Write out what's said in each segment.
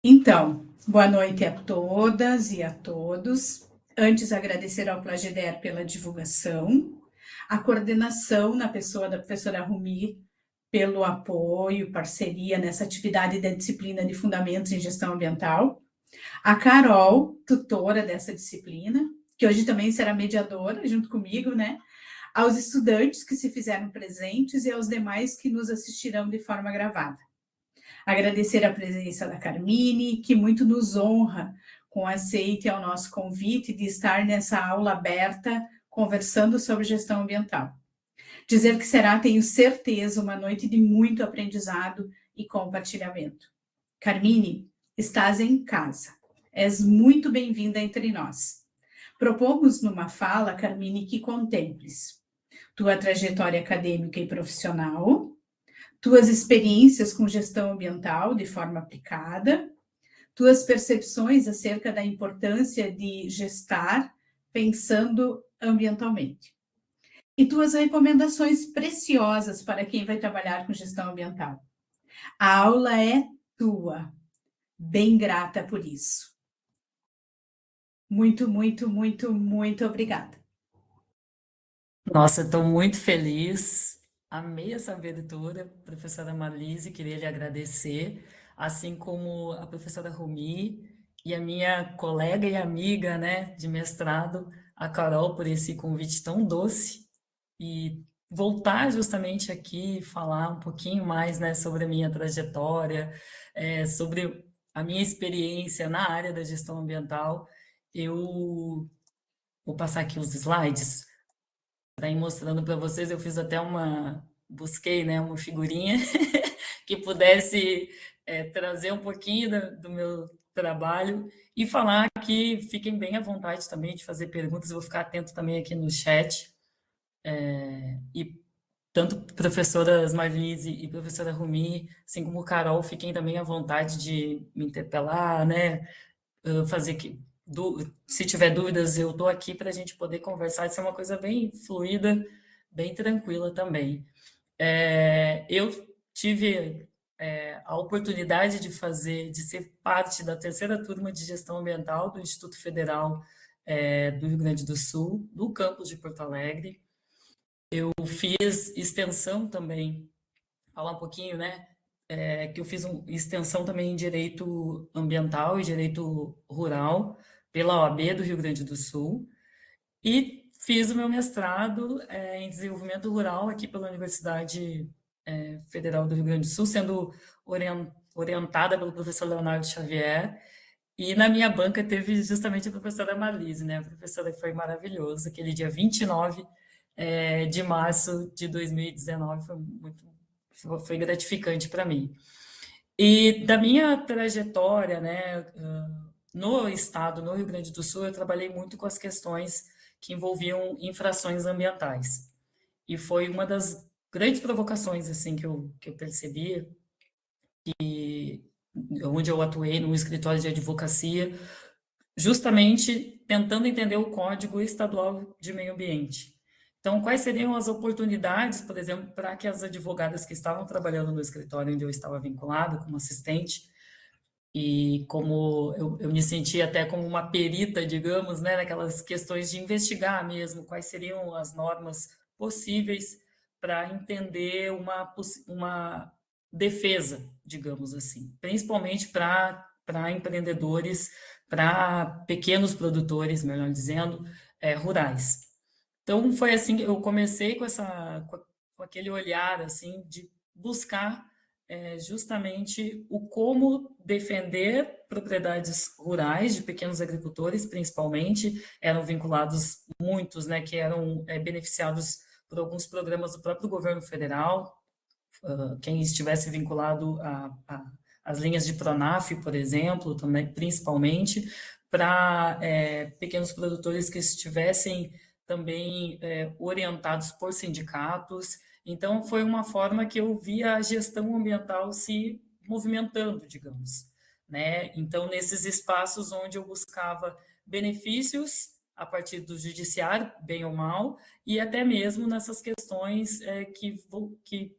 Então, boa noite a todas e a todos. Antes, agradecer ao Plagider pela divulgação, a coordenação na pessoa da professora Rumi pelo apoio, parceria nessa atividade da disciplina de Fundamentos em Gestão Ambiental, a Carol, tutora dessa disciplina, que hoje também será mediadora junto comigo, né? Aos estudantes que se fizeram presentes e aos demais que nos assistirão de forma gravada. Agradecer a presença da Carmine, que muito nos honra com aceite ao nosso convite de estar nessa aula aberta conversando sobre gestão ambiental. Dizer que será, tenho certeza, uma noite de muito aprendizado e compartilhamento. Carmine, estás em casa. És muito bem-vinda entre nós. Propomos numa fala, Carmine, que contemples tua trajetória acadêmica e profissional, tuas experiências com gestão ambiental de forma aplicada, tuas percepções acerca da importância de gestar pensando ambientalmente. E tuas recomendações preciosas para quem vai trabalhar com gestão ambiental. A aula é tua. Bem grata por isso. Muito, muito, muito, muito obrigada. Nossa, estou muito feliz. Amei essa abertura, professora Marlise, queria lhe agradecer, assim como a professora Rumi e a minha colega e amiga, né, de mestrado, a Carol, por esse convite tão doce e voltar justamente aqui falar um pouquinho mais, né, sobre a minha trajetória, sobre a minha experiência na área da gestão ambiental. Eu vou passar aqui os slides para ir mostrando para vocês. Eu fiz até busquei, né, uma figurinha que pudesse trazer um pouquinho do meu trabalho e falar que fiquem bem à vontade também de fazer perguntas. Eu vou ficar atento também aqui no chat. E tanto professoras Marlise e professora Rumi, assim como Carol, fiquem também à vontade de me interpelar, né? Fazer que se tiver dúvidas, eu estou aqui para a gente poder conversar. Isso é uma coisa bem fluida, bem tranquila também. Eu tive a oportunidade de ser parte da terceira turma de gestão ambiental do Instituto Federal do Rio Grande do Sul, do campus de Porto Alegre. Eu fiz extensão também, falar um pouquinho, né? Que eu fiz extensão também em Direito Ambiental e Direito Rural pela OAB do Rio Grande do Sul e fiz o meu mestrado em Desenvolvimento Rural aqui pela Universidade Federal do Rio Grande do Sul, sendo orientada pelo professor Leonardo Xavier. E na minha banca teve justamente a professora Marlise, né? A professora foi maravilhosa. Aquele dia 29 de março de 2019 foi gratificante para mim. E da minha trajetória, né, no estado, no Rio Grande do Sul, eu trabalhei muito com as questões que envolviam infrações ambientais. E foi uma das grandes provocações assim que eu percebi, onde eu atuei no escritório de advocacia, justamente tentando entender o Código Estadual de Meio Ambiente. Então, quais seriam as oportunidades, por exemplo, para que as advogadas que estavam trabalhando no escritório onde eu estava vinculada como assistente, e como eu me sentia até como uma perita, digamos, né, naquelas questões de investigar mesmo quais seriam as normas possíveis para entender uma defesa, digamos assim, principalmente para empreendedores, para pequenos produtores, melhor dizendo, rurais. Então foi assim que eu comecei com aquele olhar assim de buscar justamente o como defender propriedades rurais de pequenos agricultores, principalmente, eram vinculados muitos, né, que eram beneficiados por alguns programas do próprio governo federal, quem estivesse vinculado às linhas de Pronaf, por exemplo, também, principalmente, para pequenos produtores que estivessem também orientados por sindicatos. Então, foi uma forma que eu via a gestão ambiental se movimentando, digamos, né? Então, nesses espaços onde eu buscava benefícios a partir do judiciário, bem ou mal, e até mesmo nessas questões que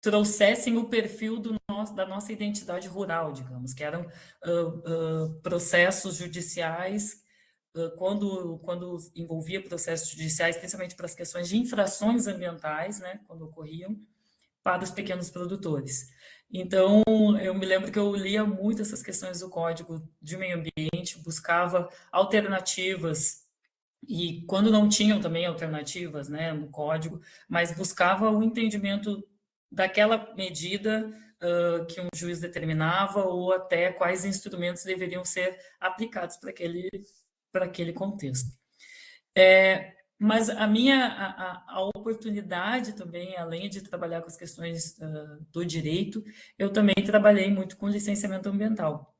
trouxessem o perfil da nossa identidade rural, digamos, que eram processos judiciais, quando envolvia processos judiciais, principalmente para as questões de infrações ambientais, né, quando ocorriam, para os pequenos produtores. Então, eu me lembro que eu lia muito essas questões do Código de Meio Ambiente, buscava alternativas, e quando não tinham também alternativas, né, no código, mas buscava o entendimento daquela medida que um juiz determinava, ou até quais instrumentos deveriam ser aplicados para aquele contexto. Mas a oportunidade também, além de trabalhar com as questões do direito, eu também trabalhei muito com licenciamento ambiental.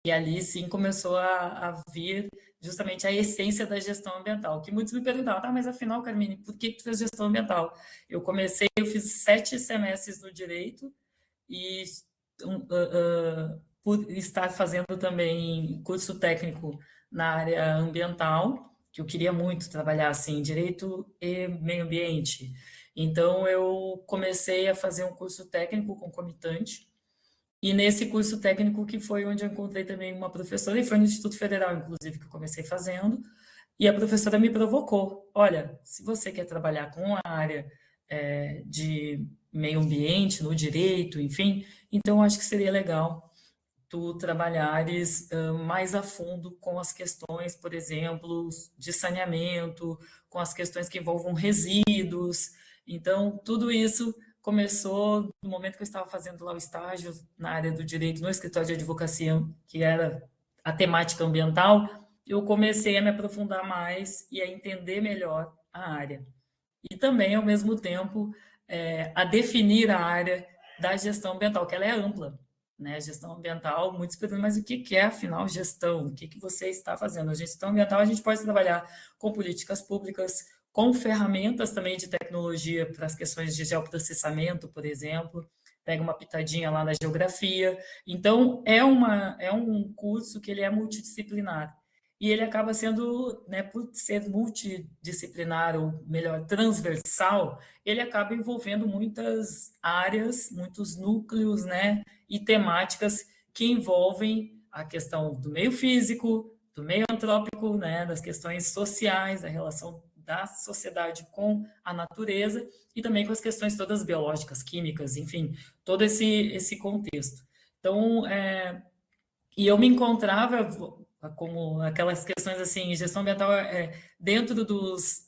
E ali sim começou a vir justamente a essência da gestão ambiental, que muitos me perguntavam, tá, mas afinal, Carmine, por que tu fez gestão ambiental? Eu fiz 7 semestres no direito e por estar fazendo também curso técnico na área ambiental, que eu queria muito trabalhar assim, direito e meio ambiente. Então eu comecei a fazer um curso técnico concomitante, e nesse curso técnico que foi onde eu encontrei também uma professora, e foi no Instituto Federal, inclusive, que eu comecei fazendo, e a professora me provocou. Olha, se você quer trabalhar com a área de meio ambiente, no direito, enfim, então acho que seria legal tu trabalhares mais a fundo com as questões, por exemplo, de saneamento, com as questões que envolvam resíduos. Então, tudo isso começou no momento que eu estava fazendo lá o estágio na área do direito, no escritório de advocacia, que era a temática ambiental. Eu comecei a me aprofundar mais e a entender melhor a área. E também, ao mesmo tempo, a definir a área da gestão ambiental, que ela é ampla, né? A gestão ambiental, muitos perguntam, mas o que é, afinal, gestão? O que você está fazendo? A gestão ambiental, a gente pode trabalhar com políticas públicas, com ferramentas também de tecnologia para as questões de geoprocessamento, por exemplo, pega uma pitadinha lá na geografia. Então, é um curso que ele é multidisciplinar. E ele acaba sendo, né, por ser multidisciplinar, ou melhor, transversal, ele acaba envolvendo muitas áreas, muitos núcleos, né, e temáticas que envolvem a questão do meio físico, do meio antrópico, né, das questões sociais, da relação da sociedade com a natureza, e também com as questões todas biológicas, químicas, enfim, todo esse contexto. Então, e eu me encontrava como aquelas questões assim, gestão ambiental dentro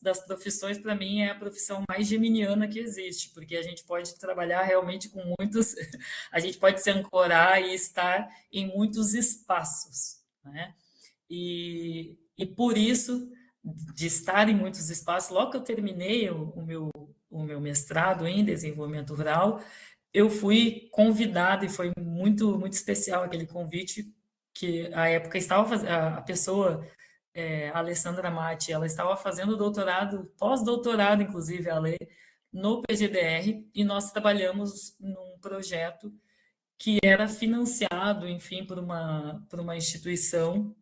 das profissões, para mim, é a profissão mais geminiana que existe, porque a gente pode trabalhar realmente com muitos, a gente pode se ancorar e estar em muitos espaços, né? E por isso, de estar em muitos espaços, logo que eu terminei o meu mestrado em desenvolvimento rural, eu fui convidada, e foi muito especial aquele convite, que a época estava a pessoa, a Alessandra Matti, ela estava fazendo doutorado, pós-doutorado, inclusive, a lei, no PGDR, e nós trabalhamos num projeto que era financiado, enfim, por uma instituição,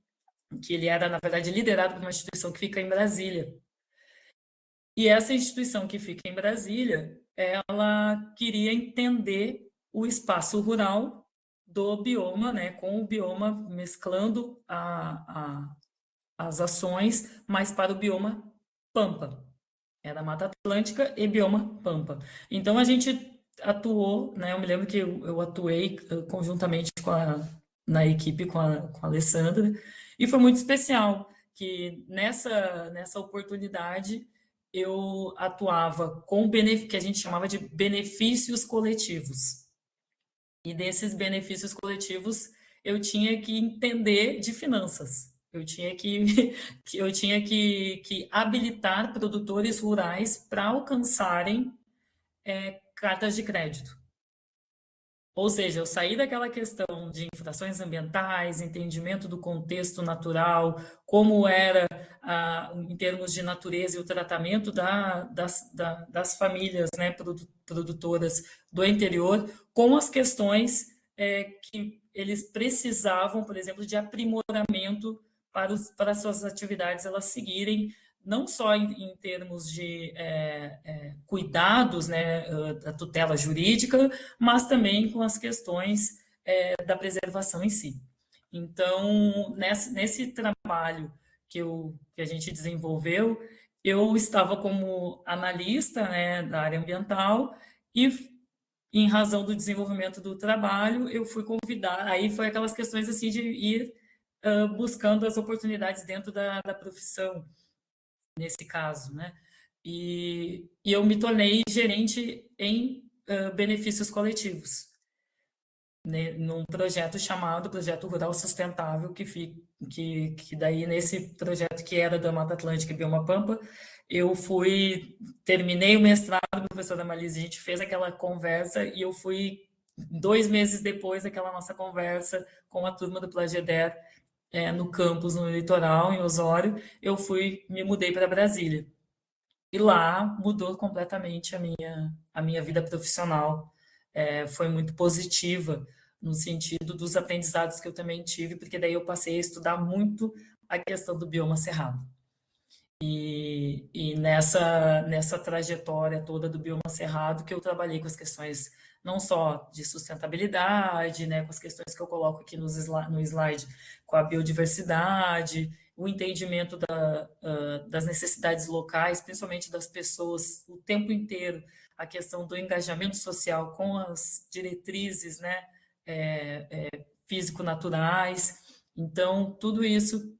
que ele era, na verdade, liderado por uma instituição que fica em Brasília. E essa instituição que fica em Brasília, ela queria entender o espaço rural do bioma, né, com o bioma, mesclando as ações, mas para o bioma Pampa. Era Mata Atlântica e bioma Pampa. Então a gente atuou, né, eu me lembro que eu atuei conjuntamente na equipe com a Alessandra, e foi muito especial que nessa oportunidade eu atuava com que a gente chamava de benefícios coletivos. E desses benefícios coletivos eu tinha que entender de finanças. Eu tinha que habilitar produtores rurais para alcançarem cartas de crédito. Ou seja, eu saí daquela questão de infrações ambientais, entendimento do contexto natural, como era em termos de natureza e o tratamento das famílias, né, produtoras do interior, com as questões que eles precisavam, por exemplo, de aprimoramento para as suas atividades elas seguirem não só em termos de cuidados, né, da tutela jurídica, mas também com as questões da preservação em si. Então, nesse trabalho que a gente desenvolveu, eu estava como analista, né, da área ambiental e, em razão do desenvolvimento do trabalho, eu fui convidada. Aí foi aquelas questões assim de ir buscando as oportunidades dentro da profissão, nesse caso, né? E eu me tornei gerente em benefícios coletivos, né, num projeto chamado Projeto Rural Sustentável, que daí nesse projeto que era da Mata Atlântica e Bioma Pampa, eu terminei o mestrado, professora Malise, a gente fez aquela conversa e eu fui 2 meses depois daquela nossa conversa com a turma do Plageder, no campus, no litoral, em Osório, me mudei para Brasília. E lá mudou completamente a minha vida profissional. Foi muito positiva, no sentido dos aprendizados que eu também tive, porque daí eu passei a estudar muito a questão do bioma cerrado. E nessa trajetória toda do bioma cerrado, que eu trabalhei com as questões não só de sustentabilidade, né, com as questões que eu coloco aqui no slide, com a biodiversidade, o entendimento das necessidades locais, principalmente das pessoas, o tempo inteiro, a questão do engajamento social com as diretrizes, né, físico-naturais. Então, tudo isso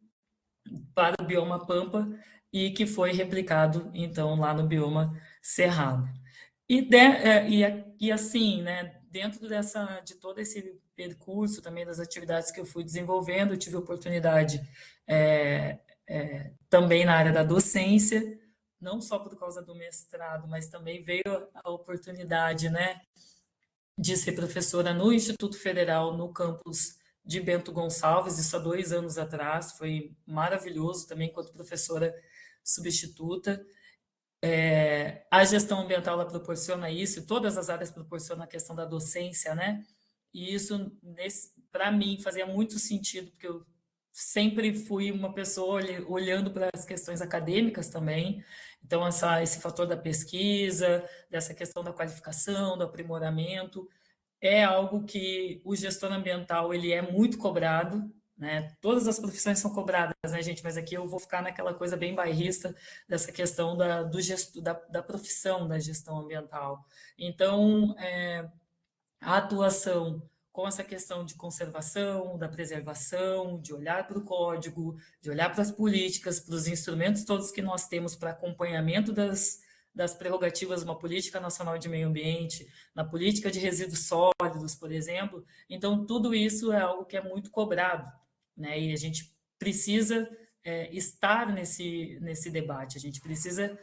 para o bioma Pampa e que foi replicado, então, lá no bioma Cerrado. E assim, né, dentro de todo esse percurso também das atividades que eu fui desenvolvendo, eu tive oportunidade também na área da docência, não só por causa do mestrado, mas também veio a oportunidade, né, de ser professora no Instituto Federal, no campus de Bento Gonçalves, isso há 2 anos atrás, foi maravilhoso também enquanto professora substituta. A gestão ambiental ela proporciona isso, e todas as áreas proporcionam a questão da docência, né? E isso, para mim, fazia muito sentido, porque eu sempre fui uma pessoa olhando para as questões acadêmicas também. Então, esse fator da pesquisa, dessa questão da qualificação, do aprimoramento, é algo que o gestor ambiental ele é muito cobrado, né? Todas as profissões são cobradas, né, gente? Mas aqui eu vou ficar naquela coisa bem bairrista dessa questão da profissão da gestão ambiental. Então, a atuação com essa questão de conservação, da preservação, de olhar para o código, de olhar para as políticas, para os instrumentos todos que nós temos para acompanhamento das prerrogativas de uma política nacional de meio ambiente, na política de resíduos sólidos, por exemplo. Então, tudo isso é algo que é muito cobrado, né? E a gente precisa estar nesse debate, a gente precisa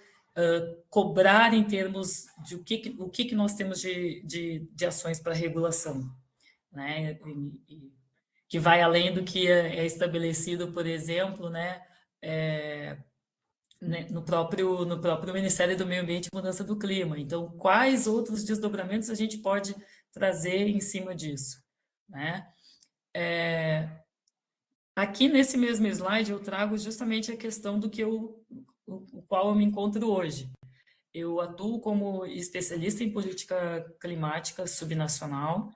cobrar em termos de o que nós temos de ações para regulação, né? Que vai além do que é estabelecido, por exemplo, né? No próprio Ministério do Meio Ambiente e Mudança do Clima. Então, quais outros desdobramentos a gente pode trazer em cima disso, né? Aqui nesse mesmo slide eu trago justamente a questão o qual eu me encontro hoje. Eu atuo como especialista em política climática subnacional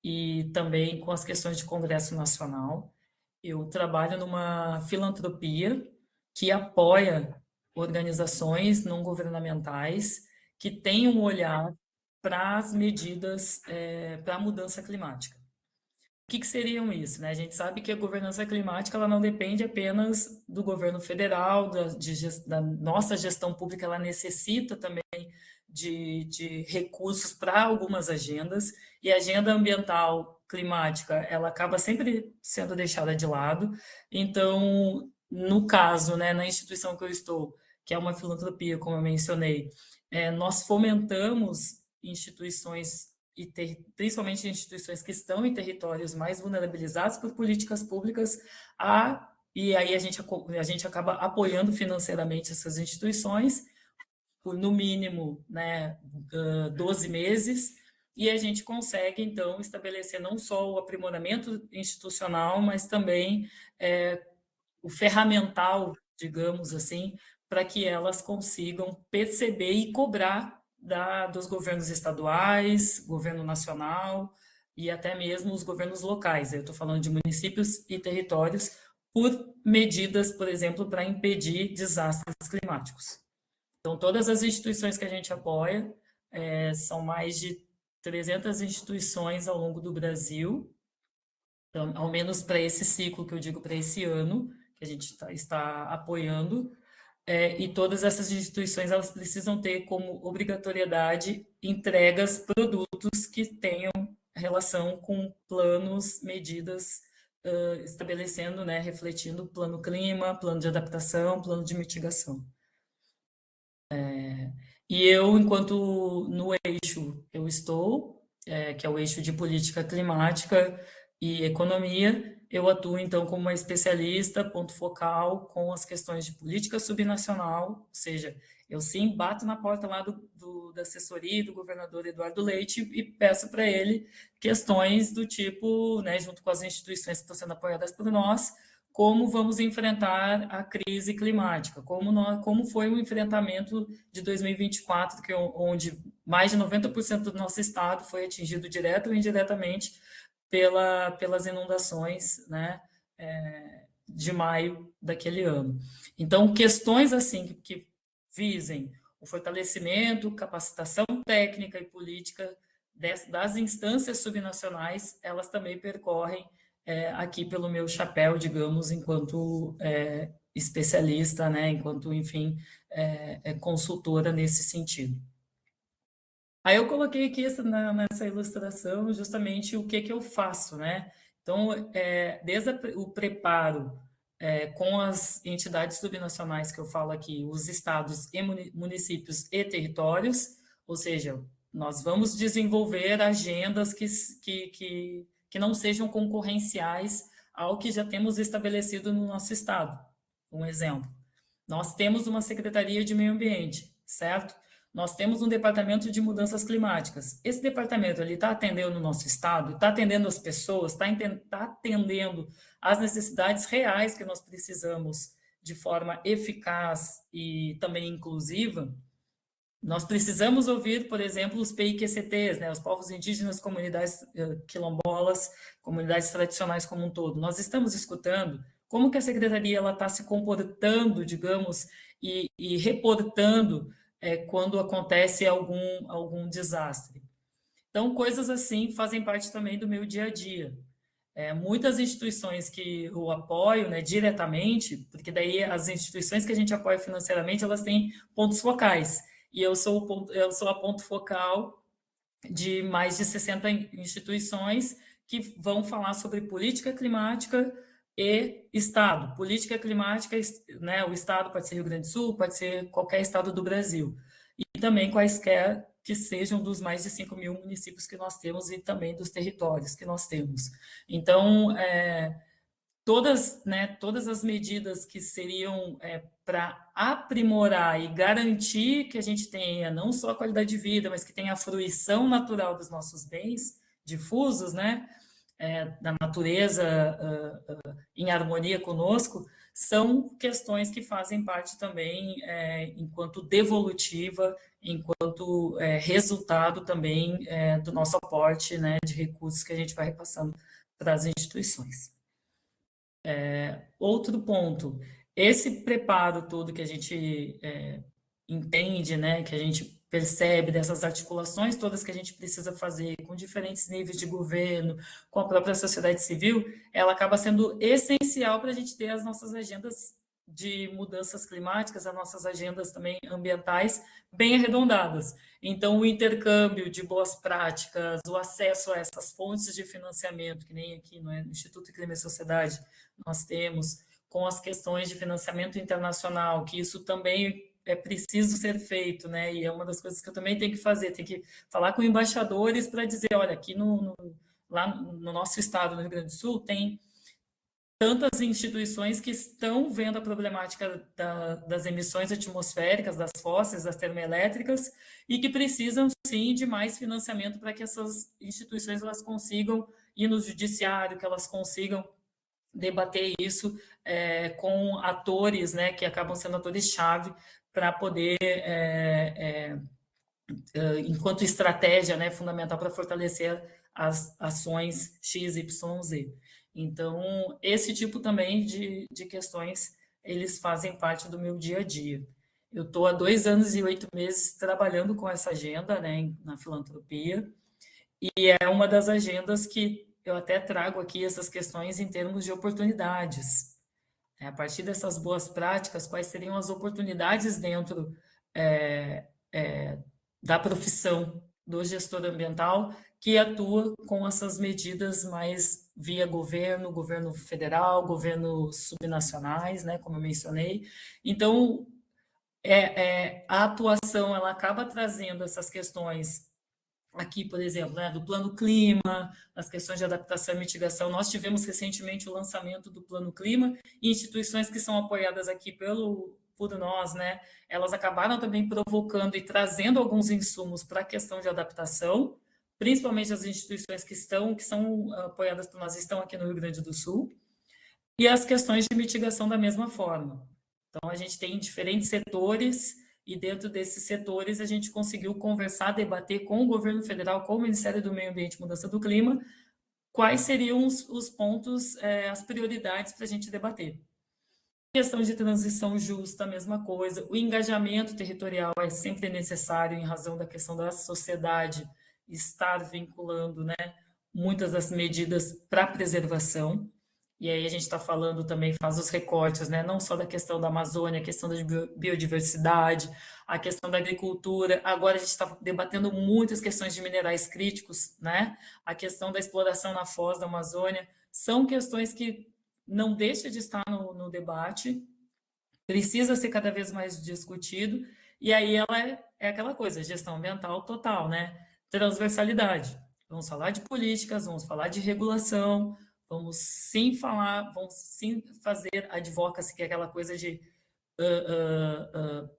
e também com as questões de Congresso Nacional. Eu trabalho numa filantropia que apoia organizações não governamentais que têm um olhar para as medidas para a mudança climática. O que seriam isso, né? A gente sabe que a governança climática ela não depende apenas do governo federal, da nossa gestão pública, ela necessita também de recursos para algumas agendas, e a agenda ambiental climática ela acaba sempre sendo deixada de lado. Então, no caso, né, na instituição que eu estou, que é uma filantropia, como eu mencionei, nós fomentamos instituições principalmente instituições que estão em territórios mais vulnerabilizados por políticas públicas, e aí a gente acaba apoiando financeiramente essas instituições por, no mínimo, né, 12 meses, e a gente consegue, então, estabelecer não só o aprimoramento institucional, mas também o ferramental, digamos assim, para que elas consigam perceber e cobrar dos governos estaduais, governo nacional e até mesmo os governos locais. Eu estou falando de municípios e territórios por medidas, por exemplo, para impedir desastres climáticos. Então, todas as instituições que a gente apoia, são mais de 300 instituições ao longo do Brasil, então, ao menos para esse ciclo que eu digo para esse ano, que a gente está apoiando, e todas essas instituições elas precisam ter como obrigatoriedade entregas, produtos que tenham relação com planos, medidas, estabelecendo, né, refletindo plano clima, plano de adaptação, plano de mitigação. E eu, enquanto no eixo eu estou, que é o eixo de política climática e economia, eu atuo então como uma especialista, ponto focal, com as questões de política subnacional, ou seja, eu sim bato na porta lá da assessoria do governador Eduardo Leite e peço para ele questões do tipo, né, junto com as instituições que estão sendo apoiadas por nós, como vamos enfrentar a crise climática, como foi o enfrentamento de 2024, onde mais de 90% do nosso estado foi atingido direto ou indiretamente pelas inundações, né, de maio daquele ano. Então, questões assim que visem o fortalecimento, capacitação técnica e política das instâncias subnacionais, elas também percorrem aqui pelo meu chapéu, digamos, enquanto especialista, né, enquanto, enfim, consultora nesse sentido. Aí eu coloquei aqui nessa ilustração justamente o que eu faço, né? Então, desde o preparo com as entidades subnacionais que eu falo aqui, os estados e municípios e territórios, ou seja, nós vamos desenvolver agendas que não sejam concorrenciais ao que já temos estabelecido no nosso estado. Um exemplo, nós temos uma Secretaria de Meio Ambiente, certo? Nós temos um departamento de mudanças climáticas. Esse departamento ele está atendendo o nosso estado, está atendendo as pessoas, está atendendo às necessidades reais que nós precisamos de forma eficaz e também inclusiva. Nós precisamos ouvir, por exemplo, os PIQCTs, né, os povos indígenas, comunidades quilombolas, comunidades tradicionais como um todo. Nós estamos escutando como que a secretaria está se comportando, digamos, e reportando quando acontece algum desastre. Então, coisas assim fazem parte também do meu dia a dia. Muitas instituições que eu apoio, né, diretamente, porque daí as instituições que a gente apoia financeiramente, elas têm pontos focais. E eu sou a ponto focal de mais de 60 instituições que vão falar sobre política climática e Estado. Política climática, né, o Estado pode ser Rio Grande do Sul, pode ser qualquer estado do Brasil. E também quaisquer que sejam dos mais de 5 mil municípios que nós temos e também dos territórios que nós temos. Então, todas as medidas que seriam para aprimorar e garantir que a gente tenha não só a qualidade de vida, mas que tenha a fruição natural dos nossos bens difusos, né, da natureza em harmonia conosco, são questões que fazem parte também, enquanto devolutiva, enquanto resultado também do nosso aporte, né, de recursos que a gente vai repassando para as instituições. Outro ponto, esse preparo todo que a gente entende, né, que a gente percebe dessas articulações todas que a gente precisa fazer com diferentes níveis de governo, com a própria sociedade civil, ela acaba sendo essencial para a gente ter as nossas agendas de mudanças climáticas, as nossas agendas também ambientais bem arredondadas. Então, o intercâmbio de boas práticas, o acesso a essas fontes de financiamento, que nem aqui no Instituto Clima e Sociedade nós temos, com as questões de financiamento internacional, que isso também é preciso ser feito, né? E é uma das coisas que eu também tenho que fazer, tenho que falar com embaixadores para dizer, olha, aqui lá no nosso estado, no Rio Grande do Sul, tem tantas instituições que estão vendo a problemática das emissões atmosféricas, das fósseis, das termoelétricas, e que precisam, sim, de mais financiamento para que essas instituições elas consigam ir no judiciário, que elas consigam debater isso com atores, né, que acabam sendo atores-chave para poder, enquanto estratégia, né, fundamental para fortalecer as ações X, Y, Z. Então, esse tipo também de questões, eles fazem parte do meu dia a dia. Eu estou há 2 anos e 8 meses trabalhando com essa agenda, né, na filantropia, e é uma das agendas que eu até trago aqui essas questões em termos de oportunidades. A partir dessas boas práticas, quais seriam as oportunidades dentro é, é, da profissão do gestor ambiental que atua com essas medidas mais via governo, governo federal, governos subnacionais, né, como eu mencionei. Então, a atuação ela acaba trazendo essas questões aqui, por exemplo, né, do Plano Clima, as questões de adaptação e mitigação. Nós tivemos recentemente o lançamento do Plano Clima e instituições que são apoiadas aqui por nós, né, elas acabaram também provocando e trazendo alguns insumos para a questão de adaptação, principalmente as instituições que são apoiadas por nós estão aqui no Rio Grande do Sul, e as questões de mitigação da mesma forma. Então, a gente tem diferentes setores e dentro desses setores a gente conseguiu conversar, debater com o governo federal, com o Ministério do Meio Ambiente e Mudança do Clima, quais seriam os pontos, as prioridades para a gente debater. Questão de transição justa, a mesma coisa. O engajamento territorial é sempre necessário em razão da questão da sociedade estar vinculando, né, muitas das medidas para preservação. E aí a gente está falando também, faz os recortes, né? Não só da questão da Amazônia, a questão da biodiversidade, a questão da agricultura. Agora a gente está debatendo muitas questões de minerais críticos, né? A questão da exploração na foz da Amazônia. São questões que não deixam de estar no debate, precisa ser cada vez mais discutido. E aí ela é aquela coisa, gestão ambiental total, né? Transversalidade. Vamos falar de políticas, vamos falar de regulação, vamos sim fazer advocacy, que é aquela coisa de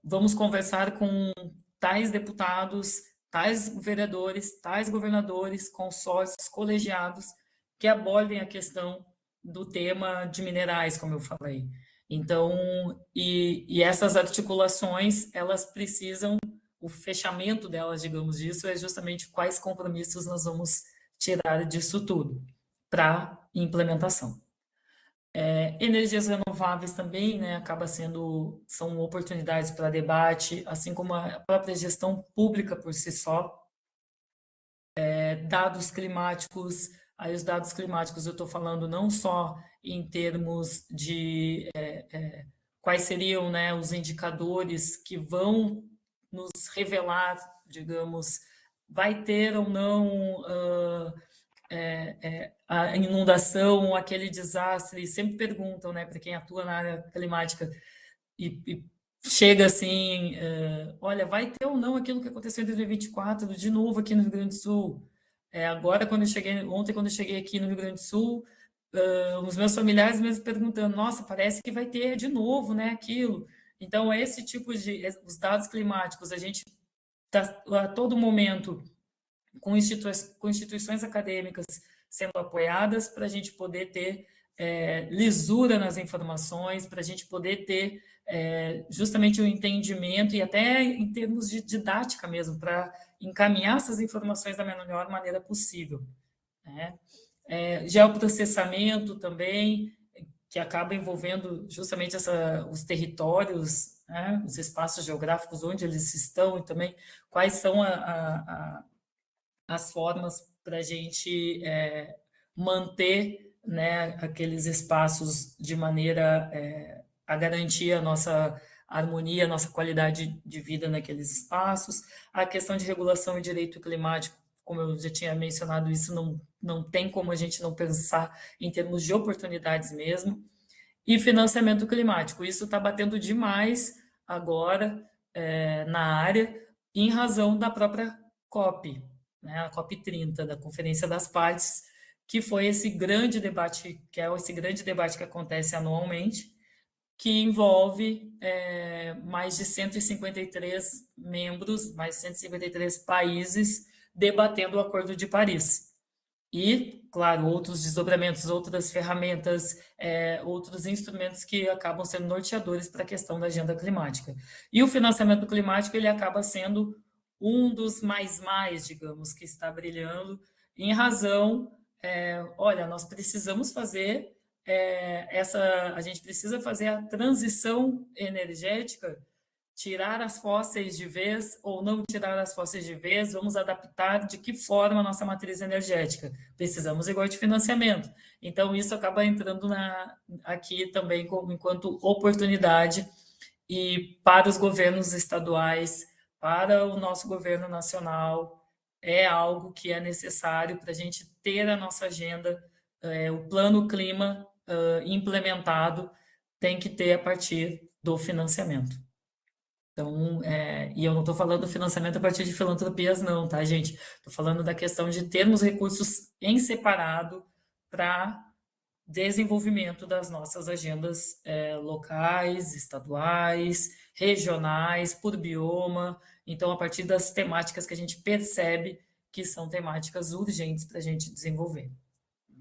vamos conversar com tais deputados, tais vereadores, tais governadores, consórcios, colegiados, que abordem a questão do tema de minerais, como eu falei. Então, e essas articulações, elas precisam, o fechamento delas, digamos disso, é justamente quais compromissos nós vamos tirar disso tudo para implementação. Energias renováveis também, né, são oportunidades para debate, assim como a própria gestão pública por si só. Dados climáticos, aí os dados climáticos eu estou falando não só em termos de quais seriam, né, os indicadores que vão nos revelar, digamos, vai ter ou não a inundação, aquele desastre, sempre perguntam, né, para quem atua na área climática e chega assim, olha, vai ter ou não aquilo que aconteceu em 2024 de novo aqui no Rio Grande do Sul? Agora, ontem quando eu cheguei aqui no Rio Grande do Sul, os meus familiares mesmo perguntando, nossa, parece que vai ter de novo, né, aquilo. Então, esse tipo os dados climáticos, a gente está a todo momento com instituições acadêmicas sendo apoiadas para a gente poder ter lisura nas informações, para a gente poder ter justamente o entendimento e até em termos de didática mesmo, para encaminhar essas informações da melhor maneira possível, né? Geoprocessamento também, que acaba envolvendo justamente os territórios, né, os espaços geográficos onde eles estão e também quais são as formas para a gente manter, né, aqueles espaços de maneira a garantir a nossa harmonia, a nossa qualidade de vida naqueles espaços. A questão de regulação e direito climático, como eu já tinha mencionado, isso não tem como a gente não pensar em termos de oportunidades mesmo. E financiamento climático, isso está batendo demais agora na área, em razão da própria COP, né, a COP30, da Conferência das Partes, que foi esse grande debate, que acontece anualmente, que envolve mais de 153 membros, mais de 153 países debatendo o Acordo de Paris. E, claro, outros desdobramentos, outras ferramentas, outros instrumentos que acabam sendo norteadores para a questão da agenda climática. E o financiamento climático ele acaba sendo um dos mais, digamos, que está brilhando, em razão, olha, nós precisamos fazer a gente precisa fazer a transição energética, tirar as fósseis de vez ou não tirar as fósseis de vez, vamos adaptar de que forma a nossa matriz energética. Precisamos igual de financiamento. Então, isso acaba entrando aqui também enquanto oportunidade e para os governos estaduais, para o nosso governo nacional, é algo que é necessário para a gente ter a nossa agenda, o plano clima implementado, tem que ter a partir do financiamento. Então, e eu não estou falando do financiamento a partir de filantropias, não, tá, gente? Estou falando da questão de termos recursos em separado para desenvolvimento das nossas agendas locais, estaduais, regionais, por bioma. Então, a partir das temáticas que a gente percebe que são temáticas urgentes para a gente desenvolver,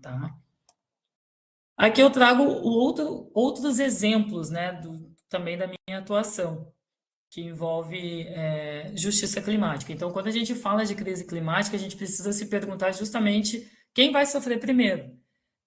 tá? Aqui eu trago outros exemplos, né, também da minha atuação, que envolve justiça climática. Então, quando a gente fala de crise climática, a gente precisa se perguntar justamente quem vai sofrer primeiro.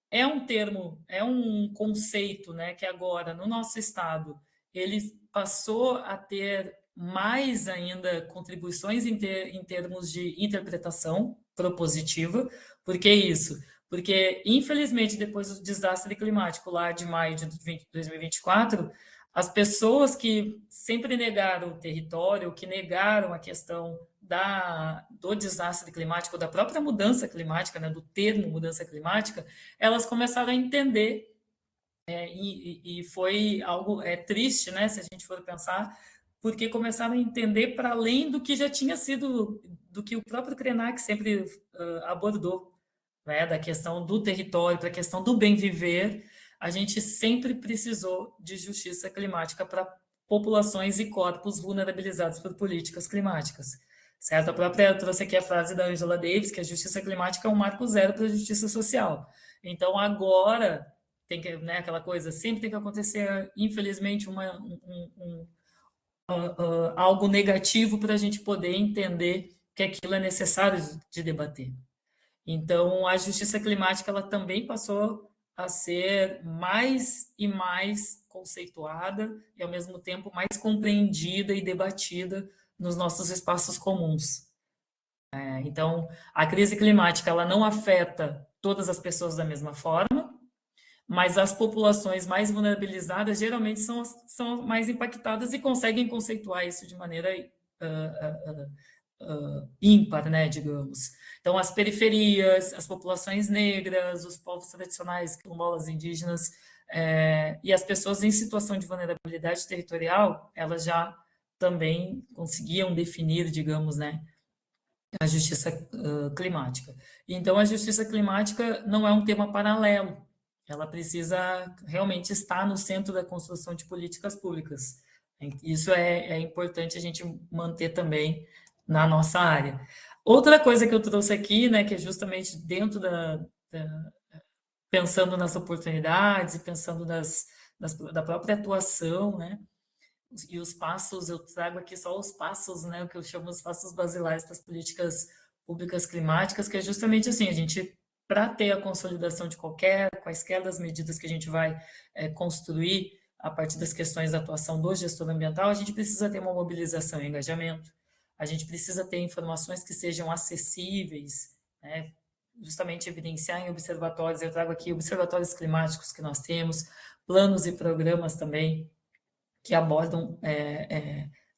É um termo, é um conceito, né, que agora, no nosso estado, ele passou a ter mais ainda contribuições em termos de interpretação propositiva. Por que isso? Porque, infelizmente, depois do desastre climático lá de maio de 2024, as pessoas que sempre negaram o território, que negaram a questão do desastre climático, da própria mudança climática, né, do termo mudança climática, elas começaram a entender, e foi algo triste, né, se a gente for pensar, porque começaram a entender para além do que já tinha sido, do que o próprio Krenak sempre abordou, né, da questão do território, para a questão do bem viver. A gente sempre precisou de justiça climática para populações e corpos vulnerabilizados por políticas climáticas. Certo? Eu trouxe aqui a frase da Angela Davis, que a justiça climática é um marco zero para a justiça social. Então, agora, tem que, né, aquela coisa, sempre tem que acontecer, infelizmente, algo negativo para a gente poder entender que aquilo é necessário de debater. Então, a justiça climática ela também passou a ser mais e mais conceituada e, ao mesmo tempo, mais compreendida e debatida nos nossos espaços comuns. Então, a crise climática ela não afeta todas as pessoas da mesma forma, mas as populações mais vulnerabilizadas geralmente são mais impactadas e conseguem conceituar isso de maneira ímpar, né, digamos. Então, as periferias, as populações negras, os povos tradicionais, quilombolas, indígenas, e as pessoas em situação de vulnerabilidade territorial, elas já também conseguiam definir, digamos, né, a justiça climática. Então, a justiça climática não é um tema paralelo, ela precisa realmente estar no centro da construção de políticas públicas. Isso é importante a gente manter também na nossa área. Outra coisa que eu trouxe aqui, né, que é justamente dentro pensando nas oportunidades e pensando da própria atuação, né, e os passos, eu trago aqui só os passos, né, o que eu chamo os passos basilares para as políticas públicas climáticas, que é justamente assim, a gente, para ter a consolidação de quaisquer das medidas que a gente vai construir a partir das questões da atuação do gestor ambiental, a gente precisa ter uma mobilização e engajamento, a gente precisa ter informações que sejam acessíveis, né, justamente evidenciar em observatórios, eu trago aqui observatórios climáticos que nós temos, planos e programas também, que abordam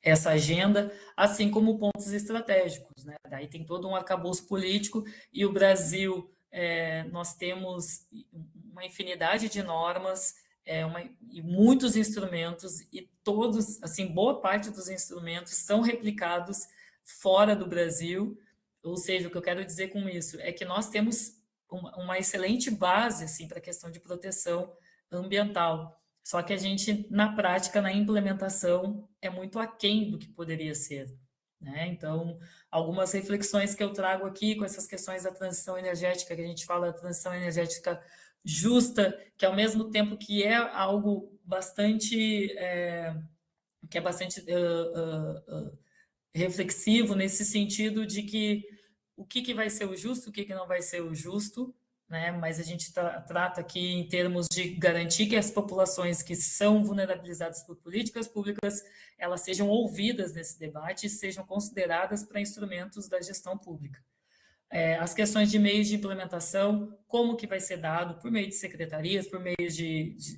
essa agenda, assim como pontos estratégicos, né? Daí tem todo um arcabouço político e o Brasil, nós temos uma infinidade de normas e muitos instrumentos e todos, assim, boa parte dos instrumentos são replicados fora do Brasil, ou seja, o que eu quero dizer com isso é que nós temos uma excelente base assim, para a questão de proteção ambiental. Só que a gente, na prática, na implementação, é muito aquém do que poderia ser. né? Então, algumas reflexões que eu trago aqui com essas questões da transição energética, que a gente fala da transição energética justa, que ao mesmo tempo que é algo bastante, que é bastante reflexivo nesse sentido de que o que vai ser o justo, o que não vai ser o justo, né? Mas a gente trata aqui em termos de garantir que as populações que são vulnerabilizadas por políticas públicas elas sejam ouvidas nesse debate e sejam consideradas para instrumentos da gestão pública. As questões de meios de implementação, como que vai ser dado por meio de secretarias, por meio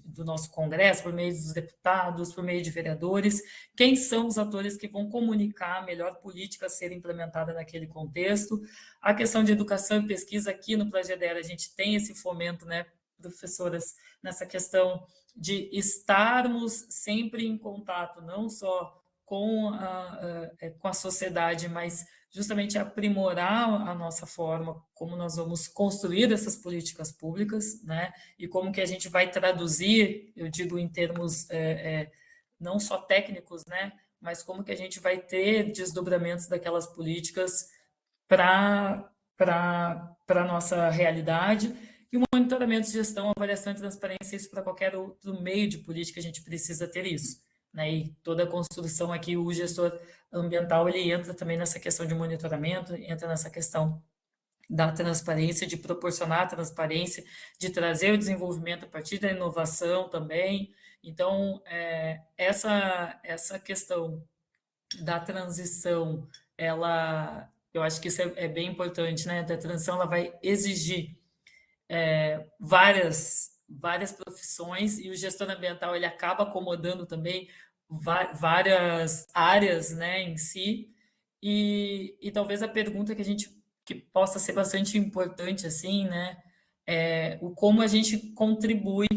do nosso Congresso, por meio dos deputados, por meio de vereadores, quem são os atores que vão comunicar a melhor política a ser implementada naquele contexto. A questão de educação e pesquisa aqui no Plagedera, a gente tem esse fomento, né, professoras, nessa questão de estarmos sempre em contato, não só com a sociedade, mas justamente aprimorar a nossa forma como nós vamos construir essas políticas públicas, né? E como que a gente vai traduzir, eu digo em termos não só técnicos, né? Mas como que a gente vai ter desdobramentos daquelas políticas para a nossa realidade e o monitoramento de gestão, avaliação e transparência, isso para qualquer outro meio de política a gente precisa ter isso, né? E toda a construção aqui, o gestor ambiental, ele entra também nessa questão de monitoramento, entra nessa questão da transparência, de proporcionar a transparência, de trazer o desenvolvimento a partir da inovação também. Então, essa questão da transição, eu acho que isso é bem importante, né? Da transição, ela vai exigir várias profissões e o gestor ambiental ele acaba acomodando também várias áreas, né, em si. E talvez a pergunta que possa ser bastante importante assim, né, é o como a gente contribui.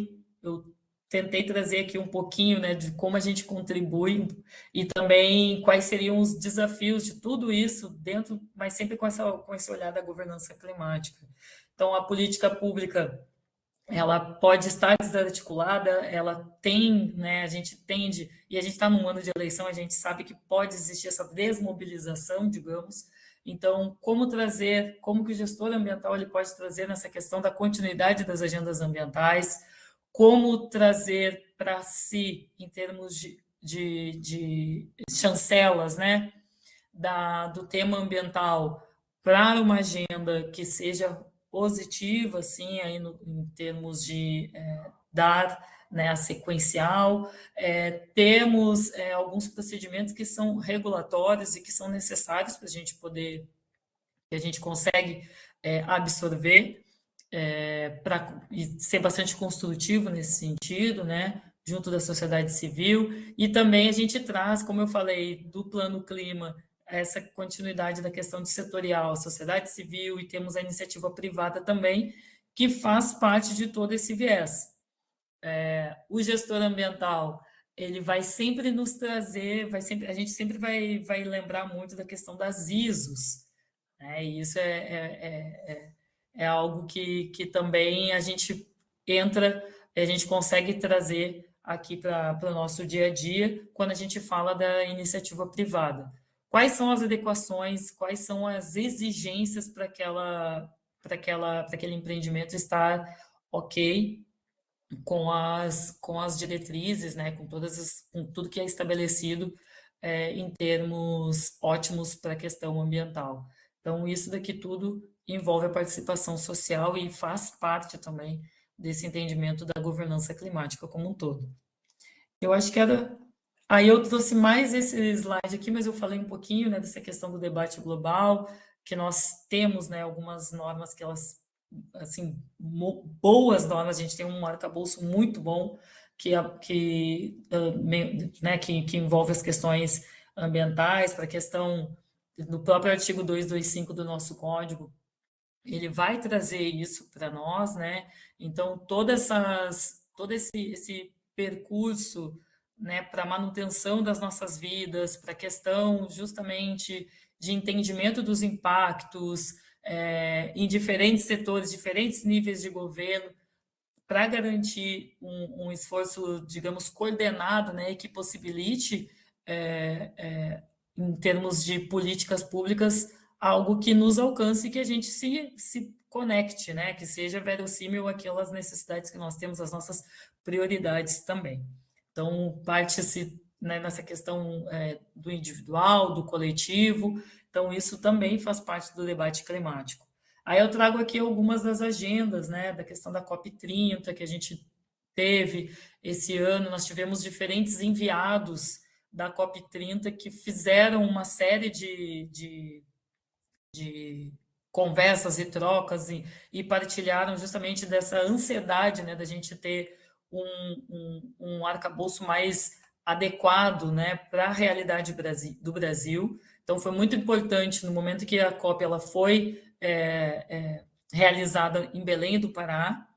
Eu tentei trazer aqui um pouquinho, né, de como a gente contribui e também quais seriam os desafios de tudo isso dentro, mas sempre com esse olhar da governança climática. Então, a política pública ela pode estar desarticulada, ela tem, né, a gente tende, e a gente está num ano de eleição, a gente sabe que pode existir essa desmobilização, digamos. Então, como que o gestor ambiental ele pode trazer nessa questão da continuidade das agendas ambientais, como trazer para si, em termos de chancelas, né, do tema ambiental para uma agenda que seja positiva, assim, aí em termos de dar, né, a sequencial. Temos alguns procedimentos que são regulatórios e que são necessários para a gente poder, que a gente consegue absorver e ser bastante construtivo nesse sentido, né, junto da sociedade civil, e também a gente traz, como eu falei, do plano clima, essa continuidade da questão de setorial, sociedade civil, e temos a iniciativa privada também, que faz parte de todo esse viés. O gestor ambiental, ele vai sempre nos trazer, a gente sempre vai lembrar muito da questão das ISOs, né? E isso é algo que também a gente a gente consegue trazer aqui para o nosso dia a dia quando a gente fala da iniciativa privada. Quais são as adequações, quais são as exigências para aquele empreendimento estar ok com as diretrizes, né, com tudo que é estabelecido em termos ótimos para a questão ambiental. Então, isso daqui tudo envolve a participação social e faz parte também desse entendimento da governança climática como um todo. Eu acho que era. Aí eu trouxe mais esse slide aqui, mas eu falei um pouquinho, né, dessa questão do debate global, que nós temos, né, algumas normas que elas, assim, boas normas, a gente tem um arcabouço muito bom né, que envolve as questões ambientais, para a questão do próprio artigo 225 do nosso código, ele vai trazer isso para nós, né? Então, todo esse percurso, né, para a manutenção das nossas vidas, para a questão justamente de entendimento dos impactos em diferentes setores, diferentes níveis de governo, para garantir um esforço, digamos, coordenado, né, que possibilite em termos de políticas públicas, algo que nos alcance e que a gente se conecte, né? Que seja verossímil aquelas necessidades que nós temos, as nossas prioridades também. Então, parte-se, né, nessa questão do individual, do coletivo, então isso também faz parte do debate climático. Aí eu trago aqui algumas das agendas, né, da questão da COP30, que a gente teve esse ano, nós tivemos diferentes enviados da COP30 que fizeram uma série de conversas e trocas e partilharam justamente dessa ansiedade, né, da gente ter um arcabouço mais adequado, né, para a realidade do Brasil. Então, foi muito importante no momento que a COP ela foi realizada em Belém do Pará,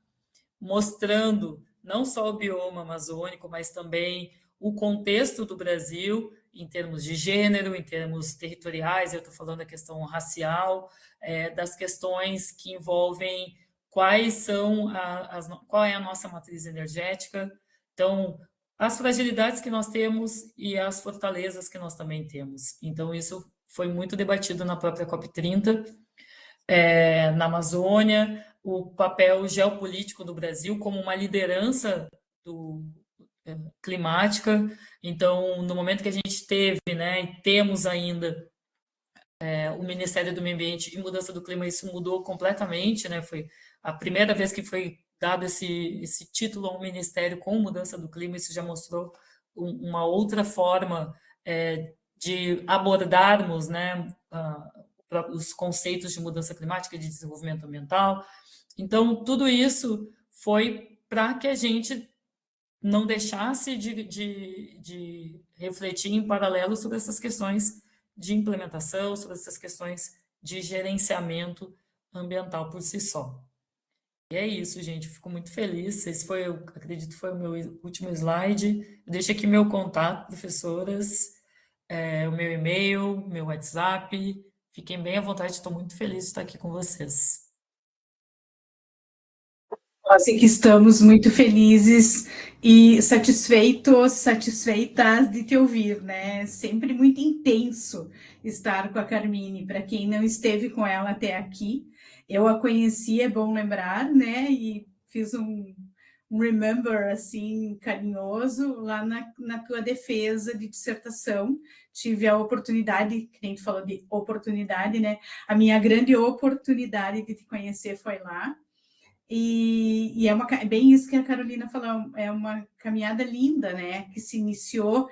mostrando não só o bioma amazônico, mas também o contexto do Brasil em termos de gênero, em termos territoriais, eu estou falando da questão racial, das questões que envolvem qual é a nossa matriz energética, então, as fragilidades que nós temos e as fortalezas que nós também temos. Então, isso foi muito debatido na própria COP30, na Amazônia, o papel geopolítico do Brasil como uma liderança climática. Então, no momento que a gente teve, né, e temos ainda o Ministério do Meio Ambiente e Mudança do Clima, isso mudou completamente, né? Foi a primeira vez que foi dado esse título a um ministério com mudança do clima, isso já mostrou uma outra forma de abordarmos, né, os conceitos de mudança climática e de desenvolvimento ambiental. Então, tudo isso foi para que a gente não deixasse de refletir em paralelo sobre essas questões de implementação, sobre essas questões de gerenciamento ambiental por si só. E é isso, gente. Fico muito feliz. Esse foi, eu acredito, foi o meu último slide. Deixo aqui meu contato, professoras, o meu e-mail, meu WhatsApp. Fiquem bem à vontade, estou muito feliz de estar aqui com vocês. Nós que estamos muito felizes e satisfeitas de te ouvir, né? Sempre muito intenso estar com a Carmine. Para quem não esteve com ela até aqui, eu a conheci, é bom lembrar, né? E fiz um remember, assim, carinhoso lá na tua defesa de dissertação. Tive a oportunidade, que nem tu falou de oportunidade, né? A minha grande oportunidade de te conhecer foi lá. E é bem isso que a Carolina falou, é uma caminhada linda, né? Que se iniciou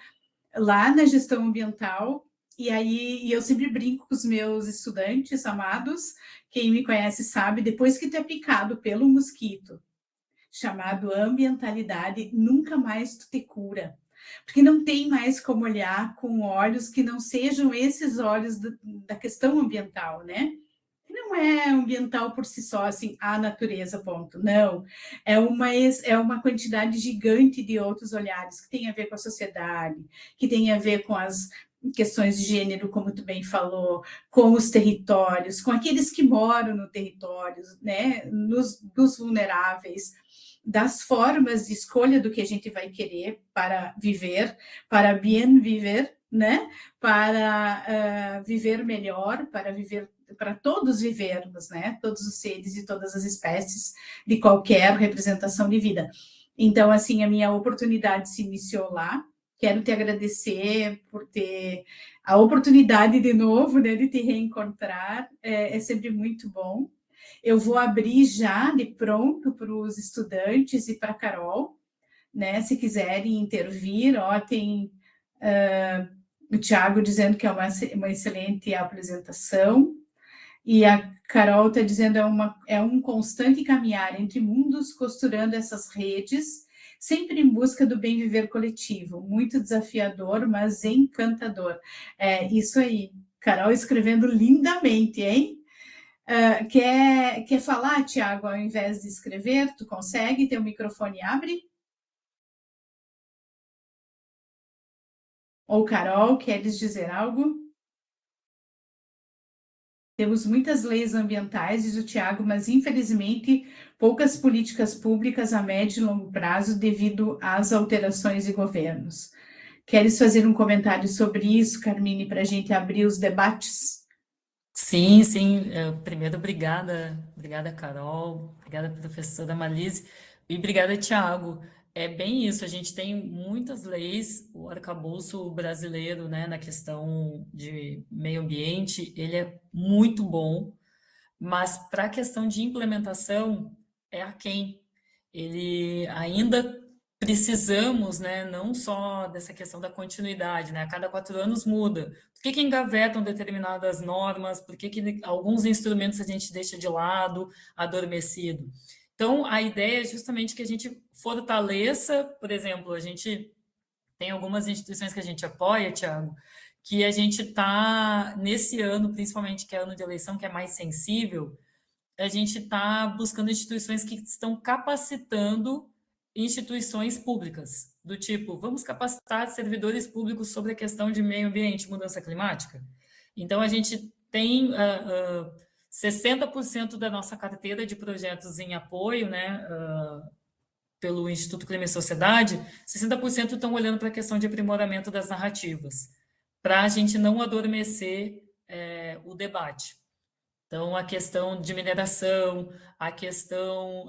lá na gestão ambiental, e eu sempre brinco com os meus estudantes amados, quem me conhece sabe, depois que tu é picado pelo mosquito, chamado ambientalidade, nunca mais tu te cura. Porque não tem mais como olhar com olhos que não sejam esses olhos da questão ambiental, né? Não é ambiental por si só, assim, a natureza, ponto. Não. É uma quantidade gigante de outros olhares que tem a ver com a sociedade, que tem a ver com as questões de gênero, como tu bem falou, com os territórios, com aqueles que moram no território, né, dos vulneráveis, das formas de escolha do que a gente vai querer para viver, para bien viver, né, para viver melhor, para todos vivermos, né? Todos os seres e todas as espécies de qualquer representação de vida. Então, assim, a minha oportunidade se iniciou lá. Quero te agradecer por ter a oportunidade de novo, né, de te reencontrar. É sempre muito bom. Eu vou abrir já de pronto para os estudantes e para a Carol, né? Se quiserem intervir, ó, tem o Tiago dizendo que é uma excelente apresentação. E a Carol está dizendo é um constante caminhar entre mundos, costurando essas redes, sempre em busca do bem viver coletivo. Muito desafiador, mas encantador. É isso aí. Carol escrevendo lindamente, hein? Quer falar, Tiago, ao invés de escrever? Tu consegue? Teu microfone abre? Ou Carol, queres dizer algo? Temos muitas leis ambientais, diz o Tiago, mas infelizmente poucas políticas públicas a médio e longo prazo devido às alterações de governos. Queres fazer um comentário sobre isso, Carmine, para a gente abrir os debates? Sim, sim. Primeiro, obrigada, Carol, obrigada, professora Malise, e obrigada, Tiago. É bem isso, a gente tem muitas leis, o arcabouço brasileiro, né, na questão de meio ambiente, ele é muito bom, mas para a questão de implementação, é aquém. Ele ainda precisamos, né, não só dessa questão da continuidade, né, a cada 4 anos muda. Por que que engavetam determinadas normas? Por que que alguns instrumentos a gente deixa de lado, adormecido? Então, a ideia é justamente que a gente fortaleça, por exemplo, a gente tem algumas instituições que a gente apoia, Tiago, que a gente está, nesse ano, principalmente que é ano de eleição, que é mais sensível, a gente está buscando instituições que estão capacitando instituições públicas, do tipo, vamos capacitar servidores públicos sobre a questão de meio ambiente e mudança climática. Então, a gente tem 60% da nossa carteira de projetos em apoio, né, pelo Instituto Clima e Sociedade, 60% estão olhando para a questão de aprimoramento das narrativas, para a gente não adormecer o debate. Então, a questão de mineração, a questão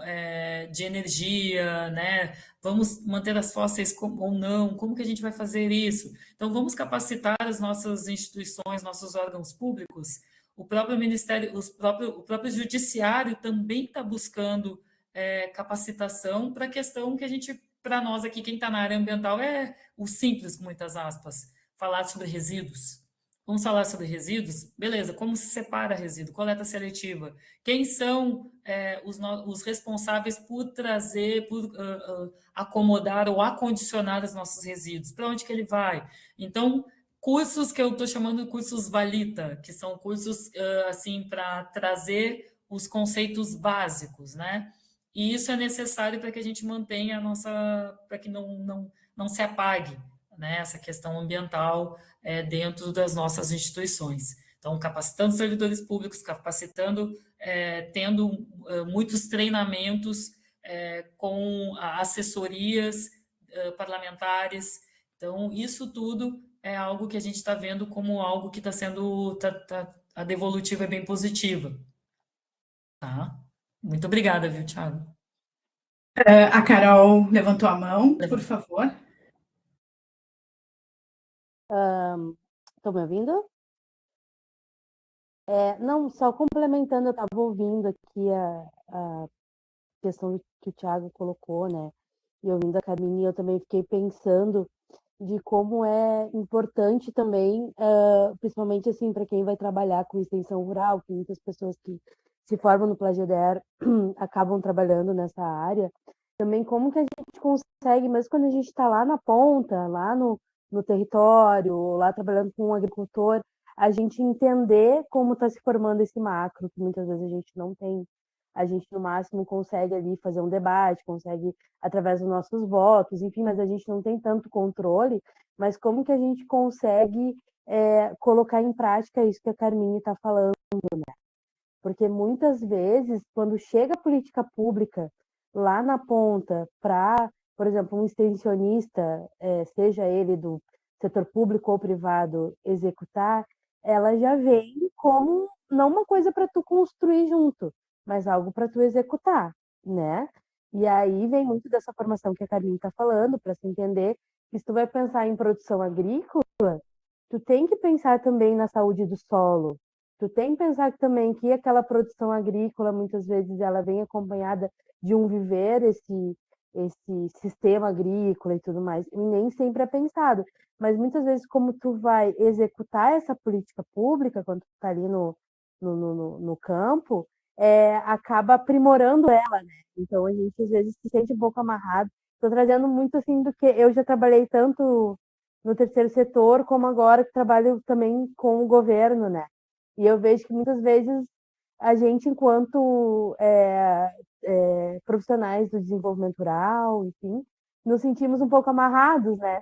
de energia, né? Vamos manter as fósseis ou não? Como que a gente vai fazer isso? Então, vamos capacitar as nossas instituições, nossos órgãos públicos. O próprio Ministério, o próprio Judiciário também está buscando capacitação para a questão que a gente, para nós aqui, quem está na área ambiental, é o simples, com muitas aspas, falar sobre resíduos. Vamos falar sobre resíduos? Beleza, como se separa resíduo? Coleta seletiva. Quem são os responsáveis por trazer, por acomodar ou acondicionar os nossos resíduos? Para onde que ele vai? Então, cursos que eu estou chamando de cursos Valita, que são cursos assim para trazer os conceitos básicos, né? E isso é necessário para que a gente mantenha a nossa, para que não se apague, né, essa questão ambiental dentro das nossas instituições. Então, capacitando servidores públicos, capacitando, tendo muitos treinamentos com assessorias parlamentares. Então, isso tudo é algo que a gente está vendo como algo que está sendo, a devolutiva é bem positiva. Tá? Muito obrigada, viu, Thiago? A Carol levantou a mão, por favor. Estão me ouvindo? Não, só complementando, eu estava ouvindo aqui a questão que o Thiago colocou, né? E ouvindo a Carmine, eu também fiquei pensando de como é importante também, principalmente assim, para quem vai trabalhar com extensão rural, que muitas pessoas que se formam no Plagiader acabam trabalhando nessa área, também como que a gente consegue, mesmo quando a gente está lá na ponta, lá no território, lá trabalhando com um agricultor, a gente entender como está se formando esse macro, que muitas vezes a gente não tem. A gente, no máximo, consegue ali fazer um debate, consegue através dos nossos votos, enfim, mas a gente não tem tanto controle. Mas como que a gente consegue colocar em prática isso que a Carmine está falando, né? Porque muitas vezes, quando chega a política pública lá na ponta para, por exemplo, um extensionista, seja ele do setor público ou privado, executar, ela já vem como não uma coisa para tu construir junto, mas algo para tu executar, né? E aí vem muito dessa formação que a Carminha está falando, para se entender que se tu vai pensar em produção agrícola, tu tem que pensar também na saúde do solo, tu tem que pensar também que aquela produção agrícola, muitas vezes, ela vem acompanhada de um viver, esse sistema agrícola e tudo mais, e nem sempre é pensado. Mas muitas vezes, como tu vai executar essa política pública, quando tu está ali no campo, acaba aprimorando ela, né? Então, a gente, às vezes, se sente um pouco amarrado. Estou trazendo muito, assim, do que eu já trabalhei tanto no terceiro setor, como agora que trabalho também com o governo, né? E eu vejo que muitas vezes a gente, enquanto profissionais do desenvolvimento rural, enfim, nos sentimos um pouco amarrados, né?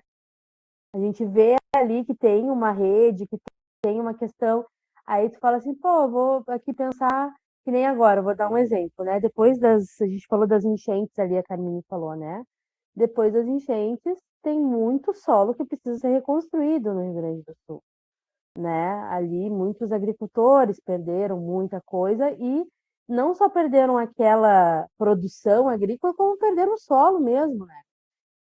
A gente vê ali que tem uma rede, que tem uma questão, aí tu fala assim, pô, vou aqui pensar, que nem agora, vou dar um exemplo, né? Depois a gente falou das enchentes ali, a Carminha falou, né? Depois das enchentes, tem muito solo que precisa ser reconstruído no Rio Grande do Sul, né? Ali muitos agricultores perderam muita coisa e não só perderam aquela produção agrícola, como perderam o solo mesmo, né?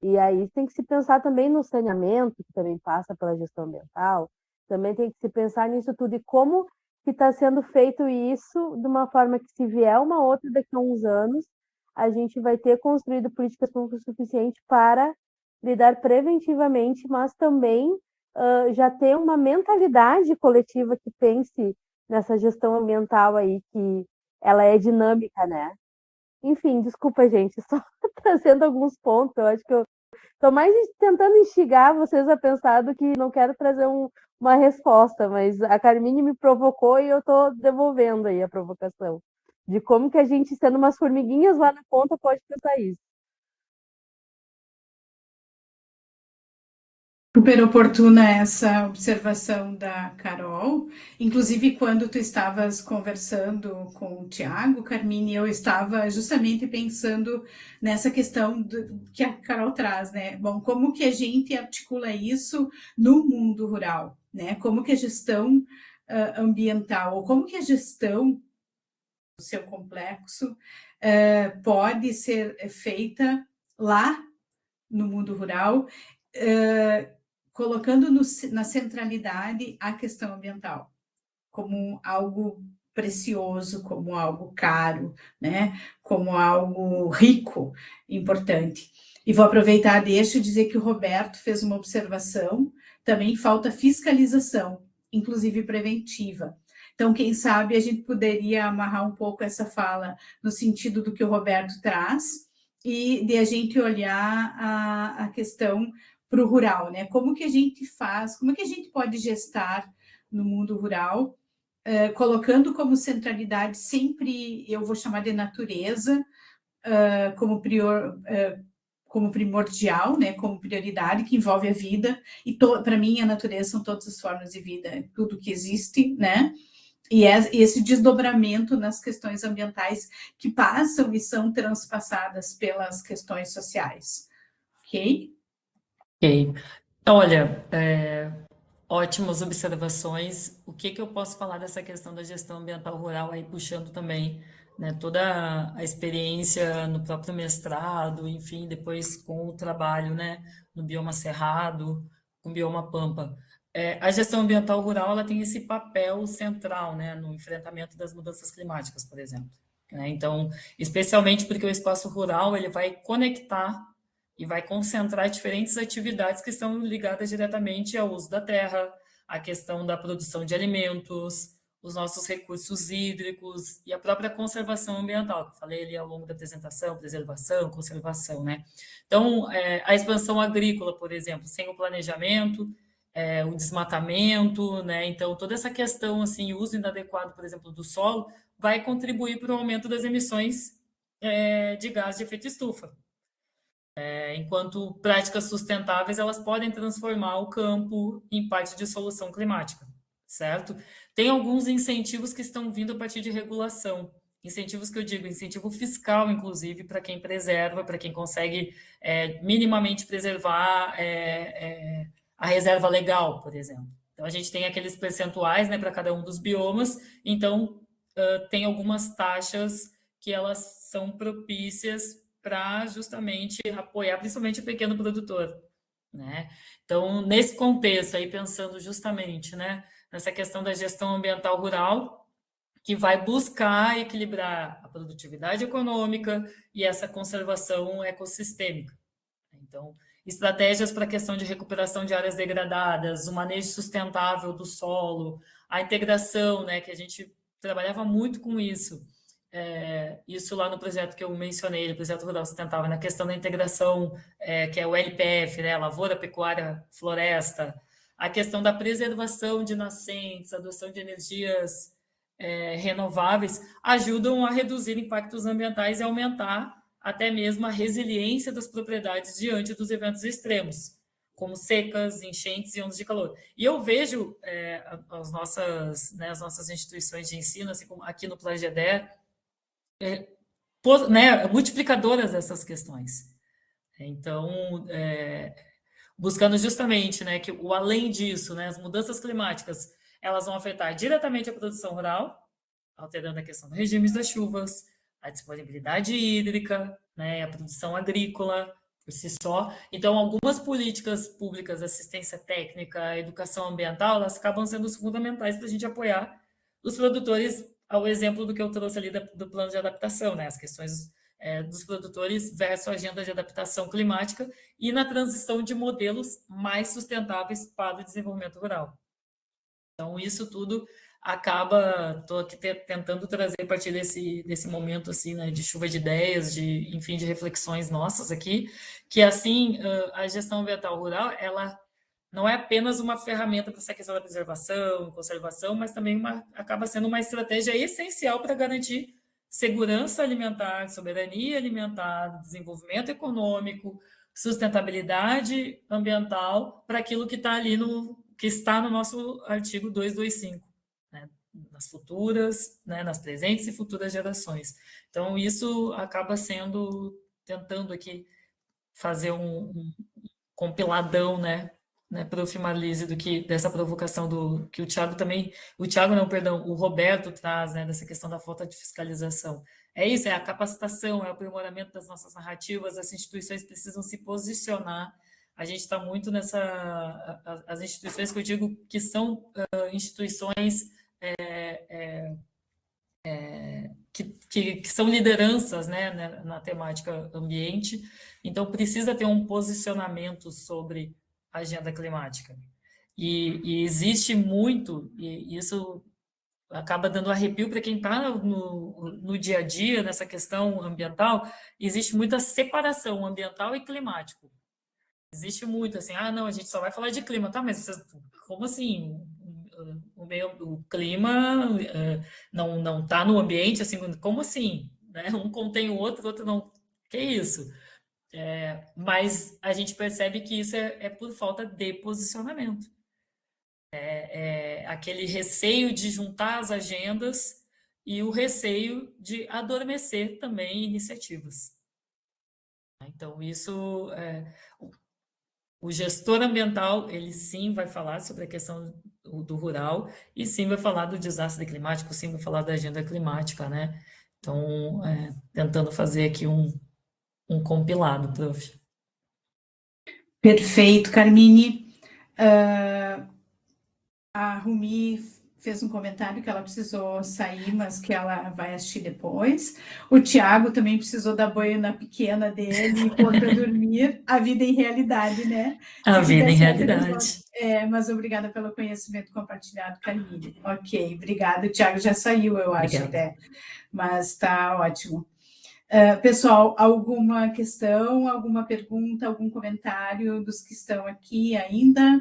E aí tem que se pensar também no saneamento, que também passa pela gestão ambiental, também tem que se pensar nisso tudo e como que está sendo feito isso de uma forma que, se vier uma outra daqui a uns anos, a gente vai ter construído políticas públicas suficientes para lidar preventivamente, mas também já ter uma mentalidade coletiva que pense nessa gestão ambiental aí, que ela é dinâmica, né? Enfim, desculpa, gente, só trazendo alguns pontos. Eu acho que eu estou mais tentando instigar vocês a pensar do que não quero trazer uma resposta, mas a Carmine me provocou e eu estou devolvendo aí a provocação. De como que a gente, sendo umas formiguinhas lá na ponta, pode pensar isso. Super oportuna essa observação da Carol. Inclusive, quando tu estavas conversando com o Tiago, Carmine, eu estava justamente pensando nessa questão que a Carol traz, né? Bom, como que a gente articula isso no mundo rural, né? Como que a gestão ambiental, ou como que a gestão do seu complexo pode ser feita lá no mundo rural, colocando na centralidade a questão ambiental, como algo precioso, como algo caro, né? Como algo rico, importante. E vou aproveitar, deixa eu dizer que o Roberto fez uma observação, também falta fiscalização, inclusive preventiva. Então, quem sabe a gente poderia amarrar um pouco essa fala no sentido do que o Roberto traz e de a gente olhar a questão para o rural, né? Como que a gente faz, como que a gente pode gestar no mundo rural, colocando como centralidade sempre, eu vou chamar de natureza, como primordial, né? Como prioridade, que envolve a vida, e para mim a natureza são todas as formas de vida, tudo que existe, né? E esse desdobramento nas questões ambientais que passam e são transpassadas pelas questões sociais. Ok? Ok. Olha, ótimas observações. O que eu posso falar dessa questão da gestão ambiental rural, aí puxando também, né, toda a experiência no próprio mestrado, enfim, depois com o trabalho, né, no bioma cerrado, com o bioma pampa. A gestão ambiental rural, ela tem esse papel central, né, no enfrentamento das mudanças climáticas, por exemplo, né? Então, especialmente porque o espaço rural, ele vai conectar e vai concentrar diferentes atividades que estão ligadas diretamente ao uso da terra, à questão da produção de alimentos, os nossos recursos hídricos e a própria conservação ambiental, que eu falei ali ao longo da apresentação, preservação, conservação, né? Então, a expansão agrícola, por exemplo, sem o planejamento, o desmatamento, né? Então, toda essa questão, assim, o uso inadequado, por exemplo, do solo, vai contribuir para o aumento das emissões de gás de efeito estufa. Enquanto práticas sustentáveis, elas podem transformar o campo em parte de solução climática, certo? Tem alguns incentivos que estão vindo a partir de regulação. Incentivos que eu digo, incentivo fiscal, inclusive, para quem preserva, para quem consegue minimamente preservar a reserva legal, por exemplo. Então, a gente tem aqueles percentuais, né, para cada um dos biomas, então tem algumas taxas que elas são propícias para justamente apoiar principalmente o pequeno produtor, né? Então, nesse contexto aí, pensando justamente, né, nessa questão da gestão ambiental rural, que vai buscar equilibrar a produtividade econômica e essa conservação ecossistêmica. Então, estratégias para a questão de recuperação de áreas degradadas, o manejo sustentável do solo, a integração, né, que a gente trabalhava muito com isso. Isso lá no projeto que eu mencionei, o Projeto Rural Sustentável, na questão da integração, que é o LPF, né, Lavoura, Pecuária, Floresta, a questão da preservação de nascentes, adoção de energias renováveis, ajudam a reduzir impactos ambientais e aumentar até mesmo a resiliência das propriedades diante dos eventos extremos, como secas, enchentes e ondas de calor. E eu vejo as nossas instituições de ensino, assim como aqui no Plagedé, multiplicadoras dessas questões. Então, buscando justamente, né, que o além disso, né, as mudanças climáticas, elas vão afetar diretamente a produção rural, alterando a questão dos regimes das chuvas, a disponibilidade hídrica, né, a produção agrícola por si só. Então, algumas políticas públicas, assistência técnica, educação ambiental, elas acabam sendo fundamentais para a gente apoiar os produtores, ao exemplo do que eu trouxe ali do plano de adaptação, né, as questões dos produtores versus a agenda de adaptação climática e na transição de modelos mais sustentáveis para o desenvolvimento rural. Então, isso tudo acaba, estou aqui tentando trazer a partir desse momento assim, né, de chuva de ideias, de, enfim, de reflexões nossas aqui, que assim, a gestão ambiental rural, ela não é apenas uma ferramenta para essa questão da preservação, conservação, mas também acaba sendo uma estratégia essencial para garantir segurança alimentar, soberania alimentar, desenvolvimento econômico, sustentabilidade ambiental para aquilo que está ali que está no nosso artigo 225, né? Nas futuras, né? Nas presentes e futuras gerações. Então, isso acaba sendo, tentando aqui fazer um compiladão, né? Prof. Marlise, dessa provocação que o Tiago não, perdão, o Roberto traz, né, dessa questão da falta de fiscalização. É isso, é a capacitação, é o aprimoramento das nossas narrativas, as instituições precisam se posicionar. A gente está muito as instituições que eu digo que são instituições que são lideranças, né, na temática ambiente, então precisa ter um posicionamento sobre a agenda climática. E existe muito, e isso acaba dando arrepio para quem está no dia a dia, nessa questão ambiental, existe muita separação ambiental e climático. Existe muito assim, não, a gente só vai falar de clima, tá? Mas como assim? O clima não está no ambiente, assim, como assim? Né? Um contém o outro não. Que isso? Mas a gente percebe que isso é por falta de posicionamento. Aquele receio de juntar as agendas e o receio de adormecer também iniciativas. Então, isso o gestor ambiental, ele sim vai falar sobre a questão do rural e sim vai falar do desastre climático, sim vai falar da agenda climática, né? Então, tentando fazer aqui um compilado, prof. Perfeito, Carmine. A Rumi fez um comentário que ela precisou sair, mas que ela vai assistir depois. O Tiago também precisou dar banho na pequena dele e pôr para dormir. A vida em realidade, né? A vida em realidade. Mas obrigada pelo conhecimento compartilhado, Carmine. Ok, obrigada. O Tiago já saiu, eu acho, até. Mas está ótimo. Pessoal, alguma questão, alguma pergunta, algum comentário dos que estão aqui ainda?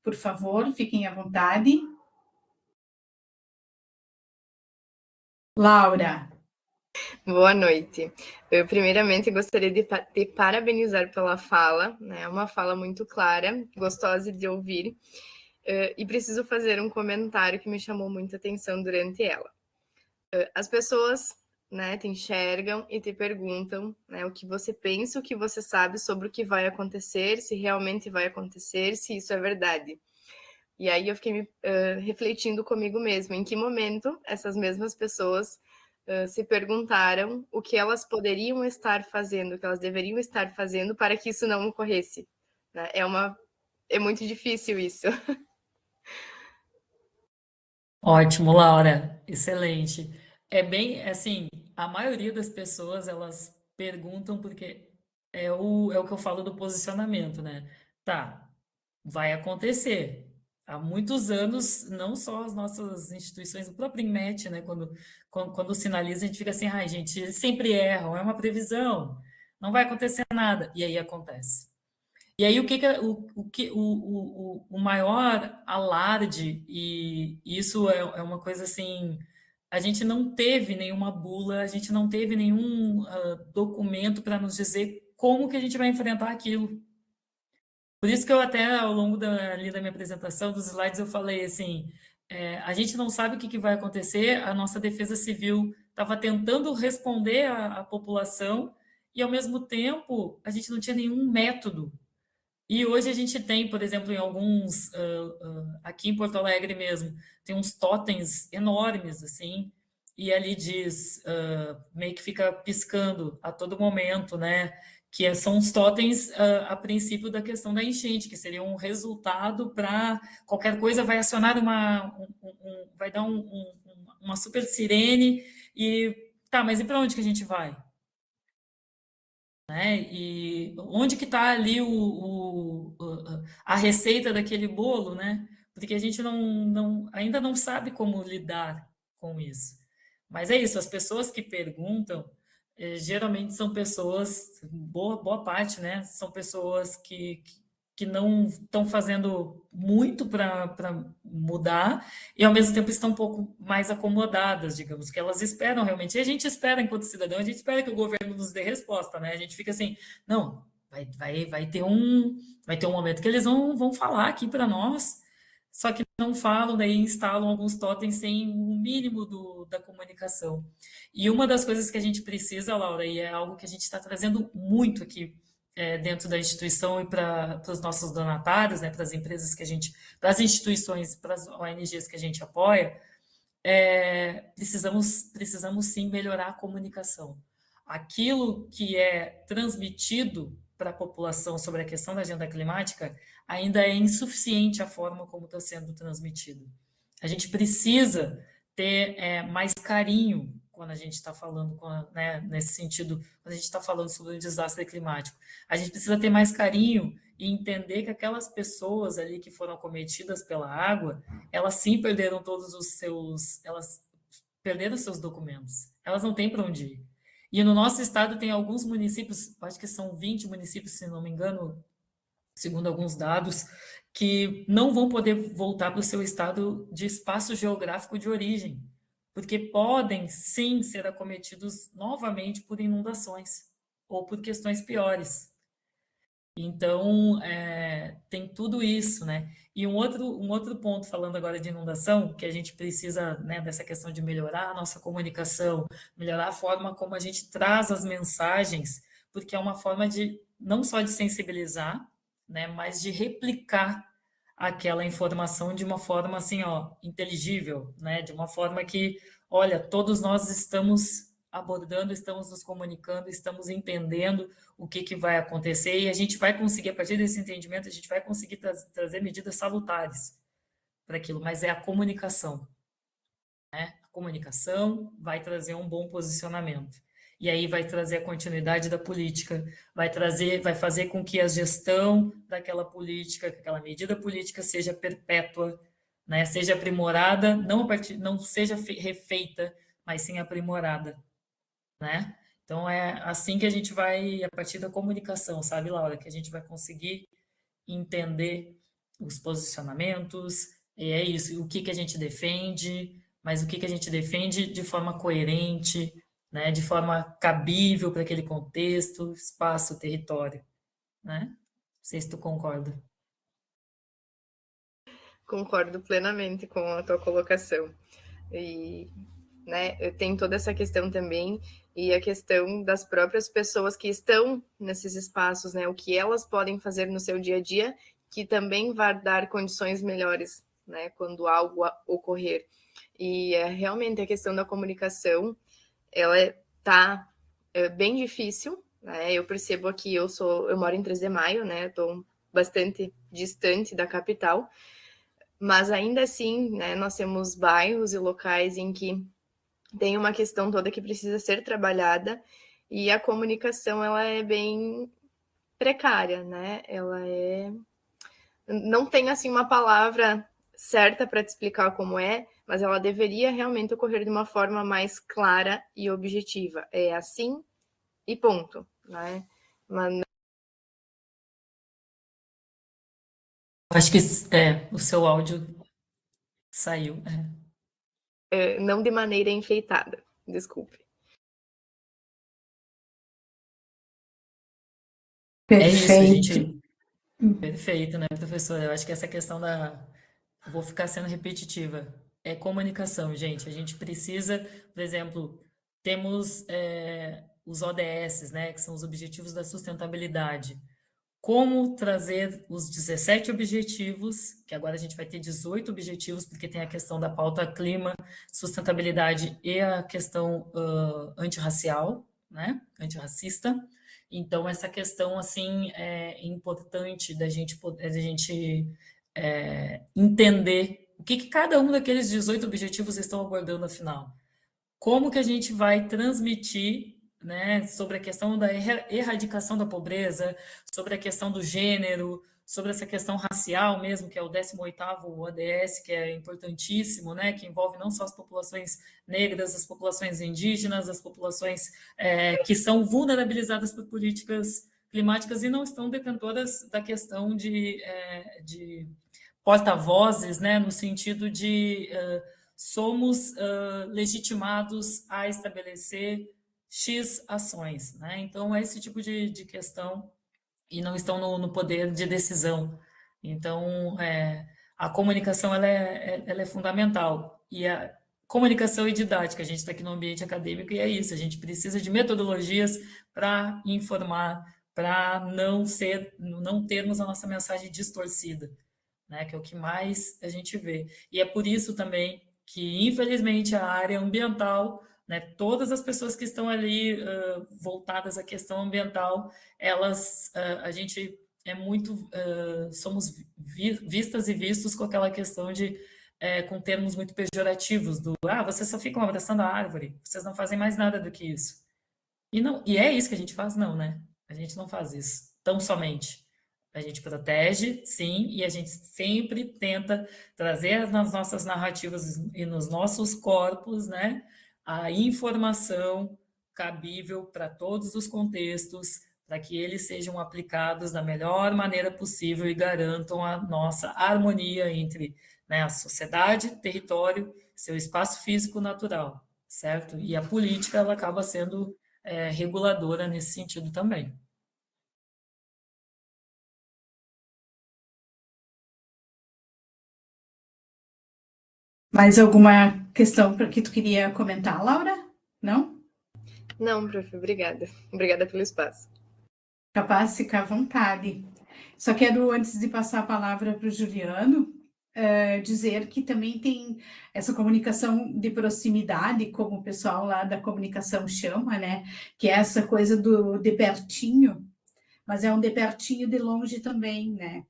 Por favor, fiquem à vontade. Laura. Boa noite. Eu, primeiramente, gostaria de te parabenizar pela fala, né? É uma fala muito clara, gostosa de ouvir, e preciso fazer um comentário que me chamou muita atenção durante ela. As pessoas, né, te enxergam e te perguntam, né, o que você pensa, o que você sabe sobre o que vai acontecer, se realmente vai acontecer, se isso é verdade. E aí eu fiquei refletindo comigo mesma, em que momento essas mesmas pessoas se perguntaram o que elas poderiam estar fazendo, o que elas deveriam estar fazendo para que isso não ocorresse. Né? É muito difícil isso. Ótimo, Laura. Excelente. É bem, assim, a maioria das pessoas, elas perguntam porque é o que eu falo do posicionamento, né? Tá, vai acontecer. Há muitos anos, não só as nossas instituições, o próprio INMET, né? Quando sinaliza, a gente fica assim, ai, gente, eles sempre erram, é uma previsão, não vai acontecer nada. E aí acontece. E aí o maior alarde, e isso é uma coisa assim, a gente não teve nenhuma bula, a gente não teve nenhum documento para nos dizer como que a gente vai enfrentar aquilo. Por isso que eu até, ao longo ali da minha apresentação, dos slides, eu falei assim, a gente não sabe o que vai acontecer, a nossa defesa civil estava tentando responder à população e, ao mesmo tempo, a gente não tinha nenhum método E hoje a gente tem, por exemplo, em alguns, aqui em Porto Alegre mesmo, tem uns totens enormes, assim, e ali diz, meio que fica piscando a todo momento, né? São os totens, a princípio, da questão da enchente, que seria um resultado para qualquer coisa, vai acionar vai dar uma super sirene e tá, mas e para onde que a gente vai? Né? E onde que está ali a receita daquele bolo, né? Porque a gente ainda não sabe como lidar com isso. Mas é isso, as pessoas que perguntam, geralmente são pessoas, boa parte, né? São pessoas que não estão fazendo muito para mudar e ao mesmo tempo estão um pouco mais acomodadas, digamos, que elas esperam realmente. E a gente espera, enquanto cidadão, a gente espera que o governo nos dê resposta, né? A gente fica assim, não, vai ter um momento que eles vão falar aqui para nós, só que não falam, daí instalam alguns totens sem o mínimo da comunicação. E uma das coisas que a gente precisa, Laura, e é algo que a gente está trazendo muito aqui dentro da instituição e para os nossos donatários, né, para as empresas para as instituições, para as ONGs que a gente apoia, precisamos sim melhorar a comunicação. Aquilo que é transmitido para a população sobre a questão da agenda climática ainda é insuficiente a forma como está sendo transmitido. A gente precisa ter mais carinho quando a gente está falando, né, nesse sentido, quando a gente está falando sobre o desastre climático. A gente precisa ter mais carinho e entender que aquelas pessoas ali que foram acometidas pela água, elas sim perderam elas perderam seus documentos. Elas não têm para onde ir. E no nosso estado tem alguns municípios, acho que são 20 municípios, se não me engano, segundo alguns dados, que não vão poder voltar para o seu estado de espaço geográfico de origem, porque podem sim ser acometidos novamente por inundações ou por questões piores. Então, tem tudo isso, né? E um outro ponto, falando agora de inundação, que a gente precisa, né, dessa questão de melhorar a nossa comunicação, melhorar a forma como a gente traz as mensagens, porque é uma forma de, não só de sensibilizar, né, mas de replicar aquela informação de uma forma, assim, ó, inteligível, né? De uma forma que, olha, todos nós estamos abordando, estamos nos comunicando, estamos entendendo o que vai acontecer e a gente vai conseguir, a partir desse entendimento, a gente vai conseguir trazer medidas salutares para aquilo, mas é a comunicação, né? A comunicação vai trazer um bom posicionamento. E aí vai trazer a continuidade da política, vai fazer com que a gestão daquela política, que aquela medida política seja perpétua, né? Seja aprimorada, não seja refeita, mas sim aprimorada, né? Então é assim que a gente vai, a partir da comunicação, sabe, Laura, que a gente vai conseguir entender os posicionamentos, e é isso, o que que a gente defende, mas o que que a gente defende de forma coerente, né, de forma cabível para aquele contexto, espaço, território, né? Não sei se tu concorda. Concordo plenamente com a tua colocação. E, né, tem toda essa questão também, e a questão das próprias pessoas que estão nesses espaços, né, o que elas podem fazer no seu dia a dia, que também vai dar condições melhores, né, quando algo ocorrer. E realmente a questão da comunicação, ela tá bem difícil, né? Eu percebo aqui, eu moro em 3 de Maio, né? Estou bastante distante da capital, mas ainda assim, né, nós temos bairros e locais em que tem uma questão toda que precisa ser trabalhada e a comunicação ela é bem precária, né? Não tem assim uma palavra certa para te explicar como é, mas ela deveria realmente ocorrer de uma forma mais clara e objetiva. É assim e ponto, né? Mas Acho que o seu áudio saiu. não de maneira enfeitada, desculpe. É isso, a Perfeito. gente. Perfeito, né, professora? Eu acho que essa questão vou ficar sendo repetitiva. É comunicação, gente. A gente precisa, por exemplo, temos os ODS, né, que são os Objetivos da Sustentabilidade. como trazer os 17 objetivos, que agora a gente vai ter 18 objetivos, porque tem a questão da pauta clima, sustentabilidade e a questão antirracial, né? Antirracista. Então, essa questão, assim, é importante da gente entender o que cada um daqueles 18 objetivos estão abordando, afinal. Como que a gente vai transmitir, né, sobre a questão da erradicação da pobreza, sobre a questão do gênero, sobre essa questão racial mesmo, que é o 18º ODS, que é importantíssimo, né, que envolve não só as populações negras, as populações indígenas, as populações que são vulnerabilizadas por políticas climáticas e não estão detentoras da questão de porta-vozes, né, no sentido de somos legitimados a estabelecer X ações, né? Então, é esse tipo de questão e não estão no poder de decisão. Então, a comunicação ela é fundamental. E a comunicação e didática, a gente está aqui no ambiente acadêmico e é isso, a gente precisa de metodologias para informar, para não termos a nossa mensagem distorcida, né? Que é o que mais a gente vê. E é por isso também que, infelizmente, a área ambiental, né, todas as pessoas que estão ali voltadas à questão ambiental, elas, a gente é muito, somos vistas e vistos com aquela questão de, com termos muito pejorativos, vocês só ficam abraçando a árvore, vocês não fazem mais nada do que isso. E é isso que a gente faz? Não, né? A gente não faz isso, tão somente. A gente protege, sim, e a gente sempre tenta trazer nas nossas narrativas e nos nossos corpos, né, a informação cabível para todos os contextos, para que eles sejam aplicados da melhor maneira possível e garantam a nossa harmonia entre, né, a sociedade, território, seu espaço físico natural, certo? E a política, ela acaba sendo reguladora nesse sentido também. Mais alguma questão que tu queria comentar, Laura? Não? Não, prof, obrigada. Obrigada pelo espaço. Capaz, fica à vontade. Só quero, antes de passar a palavra para o Juliano, dizer que também tem essa comunicação de proximidade, como o pessoal lá da comunicação chama, né? Que é essa coisa do de pertinho, mas é um de pertinho de longe também, né?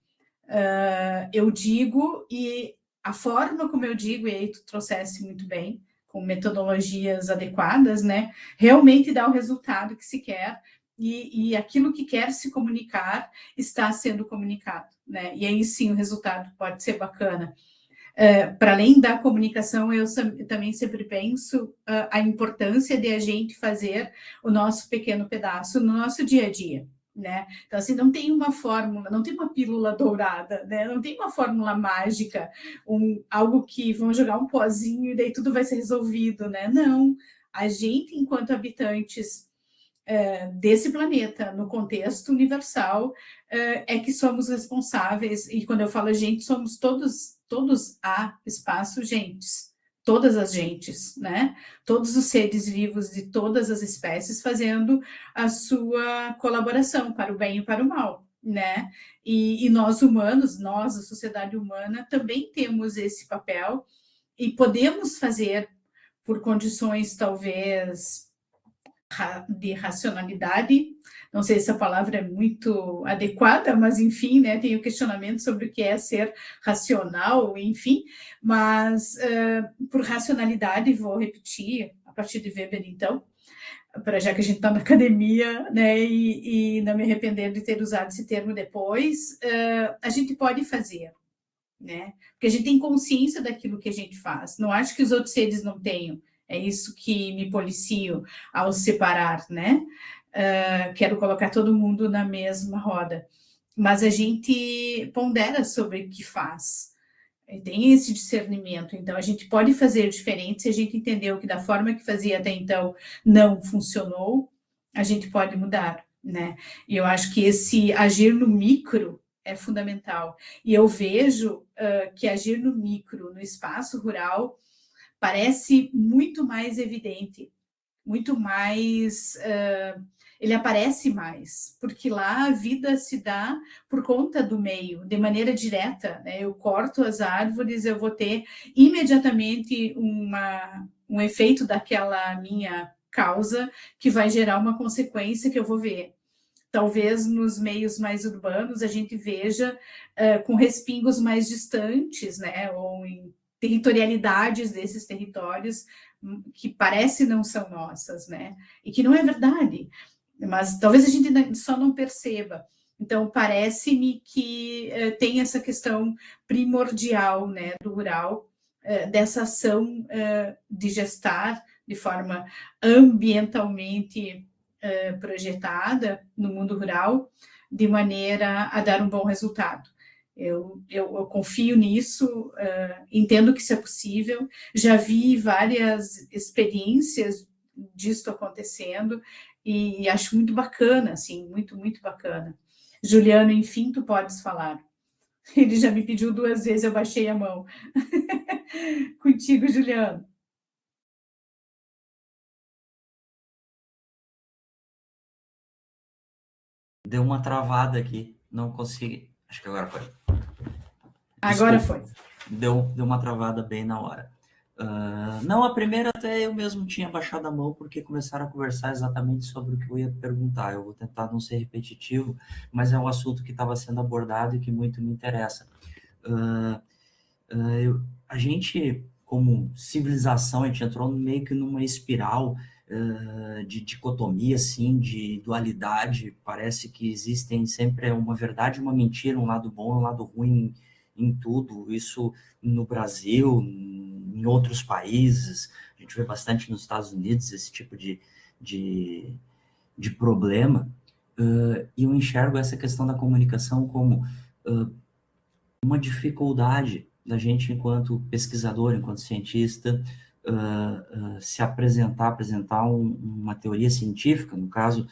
Eu digo, e a forma como eu digo, e aí tu trouxesse muito bem, com metodologias adequadas, né? Realmente dá o resultado que se quer, e aquilo que quer se comunicar está sendo comunicado, né? E aí sim o resultado pode ser bacana. Para além da comunicação, eu também sempre penso a importância de a gente fazer o nosso pequeno pedaço no nosso dia a dia, né? Então, assim, não tem uma fórmula, não tem uma pílula dourada, né? Não tem uma fórmula mágica, algo que vão jogar um pozinho e daí tudo vai ser resolvido, né? Não, a gente, enquanto habitantes desse planeta, no contexto universal, é que somos responsáveis, e quando eu falo gente, somos todos a espaço gentes, todas as gentes, né? Todos os seres vivos de todas as espécies fazendo a sua colaboração para o bem e para o mal, né? E nós humanos, nós, a sociedade humana, também temos esse papel e podemos fazer por condições talvez de racionalidade, não sei se a palavra é muito adequada, mas enfim, né, tem o questionamento sobre o que é ser racional, enfim, mas por racionalidade, vou repetir a partir de Weber, então, já que a gente está na academia, né, e não me arrepender de ter usado esse termo depois, a gente pode fazer, né, porque a gente tem consciência daquilo que a gente faz, não acho que os outros seres não tenham, é isso que me policio ao separar, né? Quero colocar todo mundo na mesma roda. Mas a gente pondera sobre o que faz. Tem esse discernimento. Então, a gente pode fazer diferente se a gente entendeu que da forma que fazia até então não funcionou, a gente pode mudar, né? E eu acho que esse agir no micro é fundamental. E eu vejo que agir no micro, no espaço rural, parece muito mais evidente, muito mais ele aparece mais, porque lá a vida se dá por conta do meio, de maneira direta, né? Eu corto as árvores, eu vou ter imediatamente um efeito daquela minha causa que vai gerar uma consequência que eu vou ver. Talvez nos meios mais urbanos a gente veja com respingos mais distantes, né? Ou em territorialidades desses territórios que parece não são nossas, né? E que não é verdade, mas talvez a gente só não perceba. Então, parece-me que tem essa questão primordial, né, do rural, dessa ação de gestar de forma ambientalmente projetada no mundo rural, de maneira a dar um bom resultado. Eu confio nisso, entendo que isso é possível, já vi várias experiências disso acontecendo e acho muito bacana, assim, muito, muito bacana. Juliano, enfim, tu podes falar. Ele já me pediu 2 vezes, eu baixei a mão. Contigo, Juliano. Deu uma travada aqui, não consegui. Acho que agora foi. Agora Desculpa. foi. Deu uma travada bem na hora. Não, a primeira até eu mesmo tinha baixado a mão, porque começaram a conversar exatamente sobre o que eu ia perguntar. Eu vou tentar não ser repetitivo, mas é um assunto que estava sendo abordado e que muito me interessa. A gente, como civilização, a gente entrou meio que numa espiral de dicotomia, assim, de dualidade. Parece que existem sempre uma verdade e uma mentira, um lado bom e um lado ruim em tudo. Isso no Brasil, em outros países, a gente vê bastante nos Estados Unidos esse tipo de problema. E eu enxergo essa questão da comunicação como uma dificuldade da gente, enquanto pesquisador, enquanto cientista, se apresentar uma teoria científica, no caso,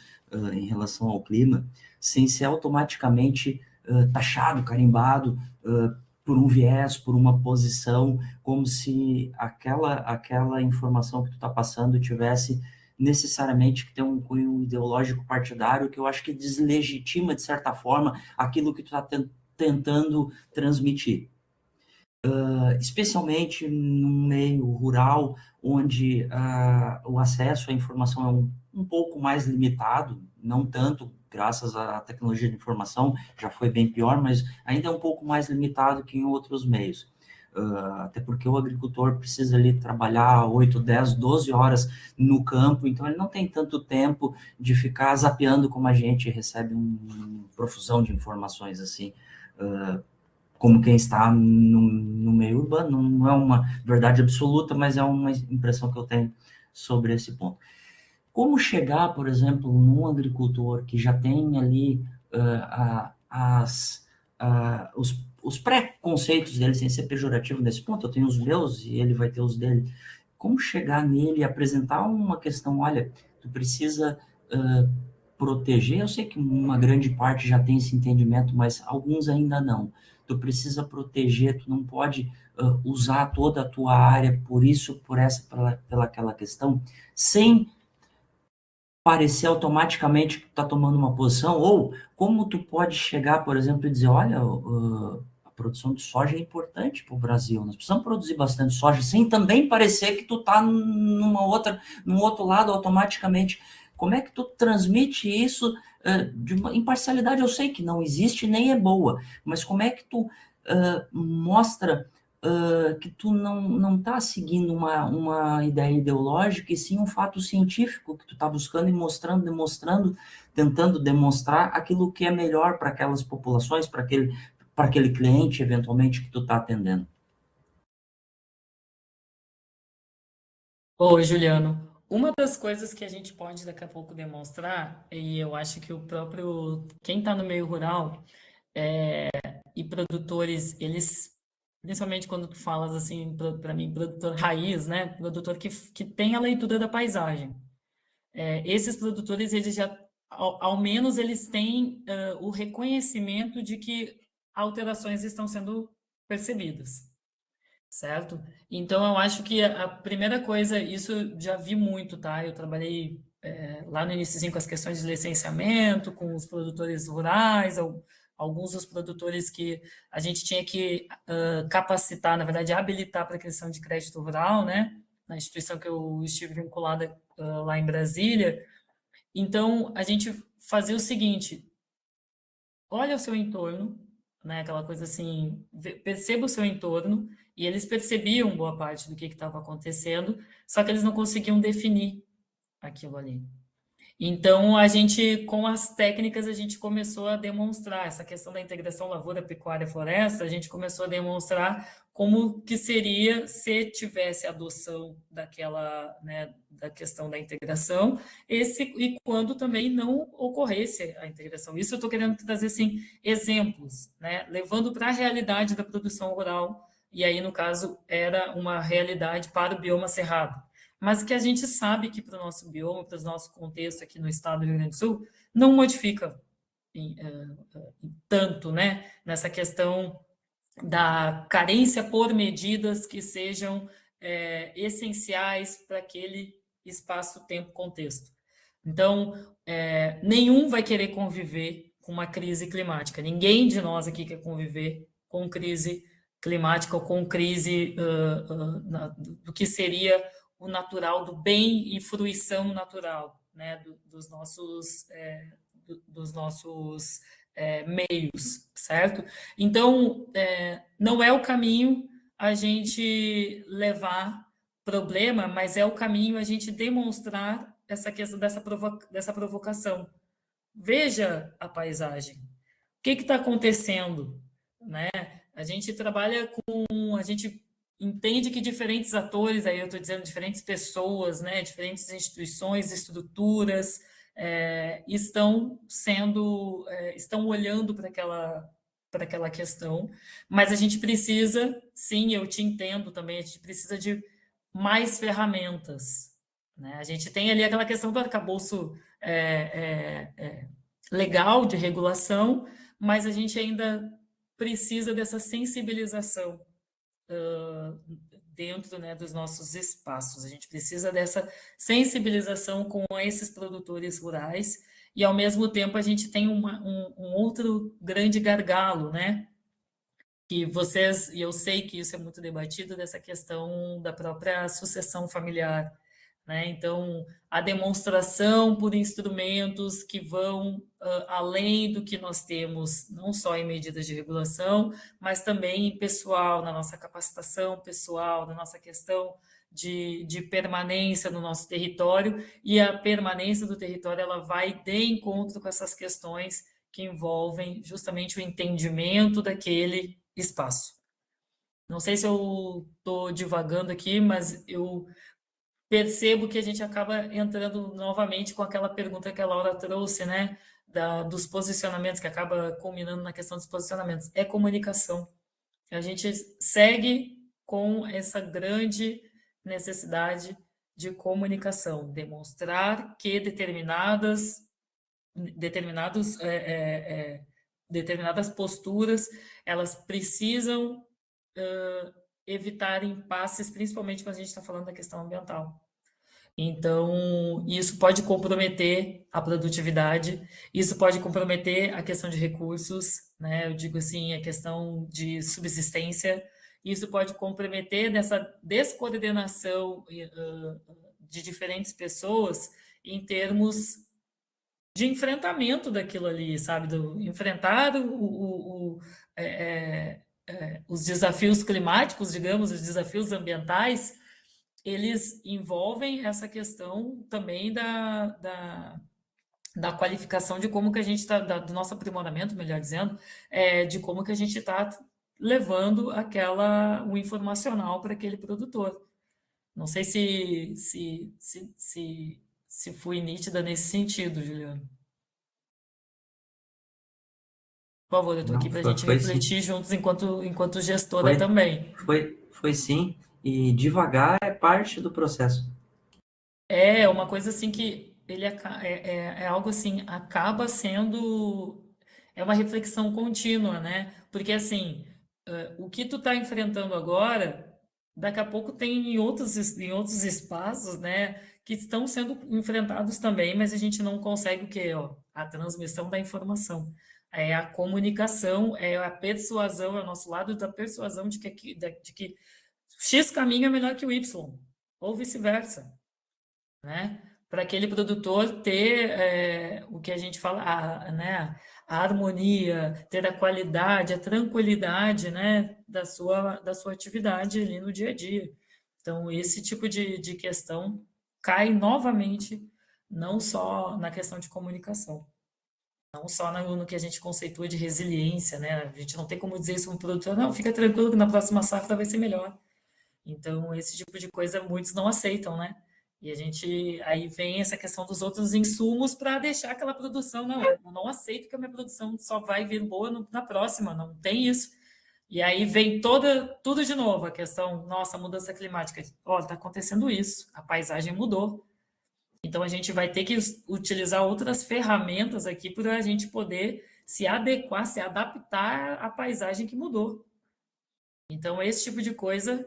em relação ao clima, sem ser automaticamente taxado, carimbado por um viés, por uma posição, como se aquela informação que tu está passando tivesse necessariamente que ter um cunho ideológico partidário, que eu acho que deslegitima, de certa forma, aquilo que tu está tentando transmitir. Especialmente num meio rural, onde o acesso à informação é um pouco mais limitado, não tanto, graças à tecnologia de informação, já foi bem pior, mas ainda é um pouco mais limitado que em outros meios. Até porque o agricultor precisa ali trabalhar 8, 10, 12 horas no campo, então ele não tem tanto tempo de ficar zapeando como a gente recebe uma profusão de informações assim, como quem está no meio urbano. Não é uma verdade absoluta, mas é uma impressão que eu tenho sobre esse ponto. Como chegar, por exemplo, num agricultor que já tem ali os preconceitos dele, sem ser pejorativo nesse ponto, eu tenho os meus e ele vai ter os dele. Como chegar nele e apresentar uma questão, olha, tu precisa proteger, eu sei que uma grande parte já tem esse entendimento, mas alguns ainda não. Tu precisa proteger, tu não pode usar toda a tua área por isso, por essa, pela aquela questão, sem parecer automaticamente que tu está tomando uma posição, ou como tu pode chegar, por exemplo, e dizer, olha, a produção de soja é importante para o Brasil, nós precisamos produzir bastante soja, sem também parecer que tu está num outro lado automaticamente. Como é que tu transmite isso de uma imparcialidade? Eu sei que não existe nem é boa, mas como é que tu mostra que tu não está seguindo uma ideia ideológica, e sim um fato científico que tu está buscando e demonstrando, tentando demonstrar aquilo que é melhor para aquelas populações, para aquele cliente, eventualmente, que tu está atendendo. Oi, Juliano. Uma das coisas que a gente pode daqui a pouco demonstrar, e eu acho que quem está no meio rural e produtores, eles, principalmente quando tu falas assim, para mim, produtor raiz, né? Produtor que tem a leitura da paisagem. Esses produtores, eles já, ao menos, eles têm o reconhecimento de que alterações estão sendo percebidas, certo? Então, eu acho que a primeira coisa, isso já vi muito, tá? Eu trabalhei lá no início com as questões de licenciamento, com os produtores rurais, alguns dos produtores que a gente tinha que capacitar, na verdade, habilitar para a questão de crédito rural, né? Na instituição que eu estive vinculada lá em Brasília. Então, a gente fazia o seguinte: olha o seu entorno, né? Aquela coisa assim, perceba o seu entorno, e eles percebiam boa parte do que estava acontecendo, só que eles não conseguiam definir aquilo ali. Então, a gente, com as técnicas, a gente começou a demonstrar essa questão da integração lavoura, pecuária, floresta, a gente começou a demonstrar como que seria se tivesse adoção daquela, né, da questão da integração, e quando também não ocorresse a integração. Isso eu estou querendo trazer, assim, exemplos, né, levando para a realidade da produção rural, e aí, no caso, era uma realidade para o bioma cerrado, mas que a gente sabe que para o nosso bioma, para o nosso contexto aqui no estado do Rio Grande do Sul, não modifica tanto, né, nessa questão da carência por medidas que sejam essenciais para aquele espaço, tempo, contexto. Então, nenhum vai querer conviver com uma crise climática. Ninguém de nós aqui quer conviver com crise climática ou com crise do que seria o natural, do bem e fruição natural, né, dos nossos meios, certo? Então, não é o caminho a gente levar problema, mas é o caminho a gente demonstrar essa questão dessa provocação. Veja a paisagem. O que está acontecendo, né? A gente trabalha a gente entende que diferentes atores, aí eu estou dizendo diferentes pessoas, né, diferentes instituições, estruturas, estão olhando para aquela questão, mas a gente precisa, sim, eu te entendo também, a gente precisa de mais ferramentas, né? A gente tem ali aquela questão do arcabouço legal de regulação, mas a gente ainda precisa dessa sensibilização dentro, né, dos nossos espaços. A gente precisa dessa sensibilização com esses produtores rurais e, ao mesmo tempo, a gente tem um outro grande gargalo, né? Que vocês, e eu sei que isso é muito debatido, dessa questão da própria sucessão familiar, né? Então, a demonstração por instrumentos que vão além do que nós temos, não só em medidas de regulação, mas também em pessoal, na nossa capacitação pessoal, na nossa questão de permanência no nosso território, e a permanência do território ela vai de encontro com essas questões que envolvem justamente o entendimento daquele espaço. Não sei se eu estou divagando aqui, mas eu percebo que a gente acaba entrando novamente com aquela pergunta que a Laura trouxe, né, dos posicionamentos, que acaba culminando na questão dos posicionamentos. É comunicação. A gente segue com essa grande necessidade de comunicação, demonstrar que determinadas posturas, elas precisam evitar impasses, principalmente quando a gente está falando da questão ambiental. Então, isso pode comprometer a produtividade, isso pode comprometer a questão de recursos, né? Eu digo assim, a questão de subsistência, isso pode comprometer nessa descoordenação de diferentes pessoas em termos de enfrentamento daquilo ali, sabe? Enfrentar os desafios climáticos, digamos, os desafios ambientais, eles envolvem essa questão também da qualificação de como que a gente está, do nosso aprimoramento, melhor dizendo, de como que a gente está levando o informacional para aquele produtor. Não sei se fui nítida nesse sentido, Juliano. Por favor, eu estou aqui para a gente refletir juntos enquanto gestora também. Foi sim, e devagar é parte do processo. É uma coisa assim que ele é algo assim, acaba sendo uma reflexão contínua, né? Porque assim, o que tu está enfrentando agora, daqui a pouco tem em outros espaços, né? que estão sendo enfrentados também, mas a gente não consegue o quê? Ó, a transmissão da informação. É a comunicação, é a persuasão, é o nosso lado da persuasão de que X caminho é melhor que o Y, ou vice-versa, né? Para aquele produtor ter o que a gente fala, né? A harmonia, ter a qualidade, a tranquilidade, né? Da sua atividade ali no dia a dia. Então, esse tipo de questão cai novamente, não só na questão de comunicação, não só no que a gente conceitua de resiliência, né? A gente não tem como dizer isso para um produtor, não, fica tranquilo que na próxima safra vai ser melhor. Então, esse tipo de coisa muitos não aceitam, né? E a gente, aí vem essa questão dos outros insumos para deixar aquela produção, não, eu não aceito que a minha produção só vai vir boa na próxima, não tem isso. E aí vem tudo de novo, a questão, nossa, mudança climática. Olha, está acontecendo isso, a paisagem mudou. Então, a gente vai ter que utilizar outras ferramentas aqui para a gente poder se adequar, se adaptar à paisagem que mudou. Então, esse tipo de coisa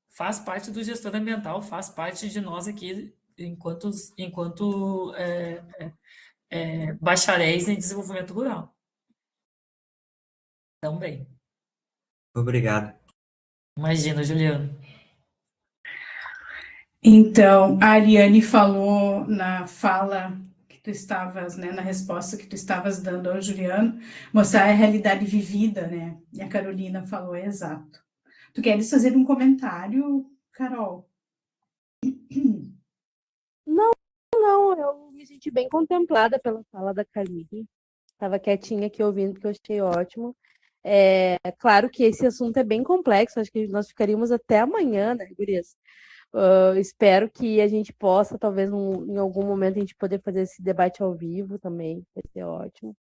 faz parte do gestor ambiental, faz parte de nós aqui, enquanto bacharéis em desenvolvimento rural. Também. Obrigado. Imagina, Juliano. Então, a Ariane falou na fala que tu estavas, né, na resposta que tu estavas dando ao Juliano, mostrar a realidade vivida, né? E a Carolina falou, exato. Tu queres fazer um comentário, Carol? Não, eu me senti bem contemplada pela fala da Carmine. Estava quietinha aqui ouvindo, porque eu achei ótimo. É claro que esse assunto é bem complexo, acho que nós ficaríamos até amanhã, né, gurias? Espero que a gente possa, talvez em algum momento, a gente poder fazer esse debate ao vivo também, vai ser ótimo.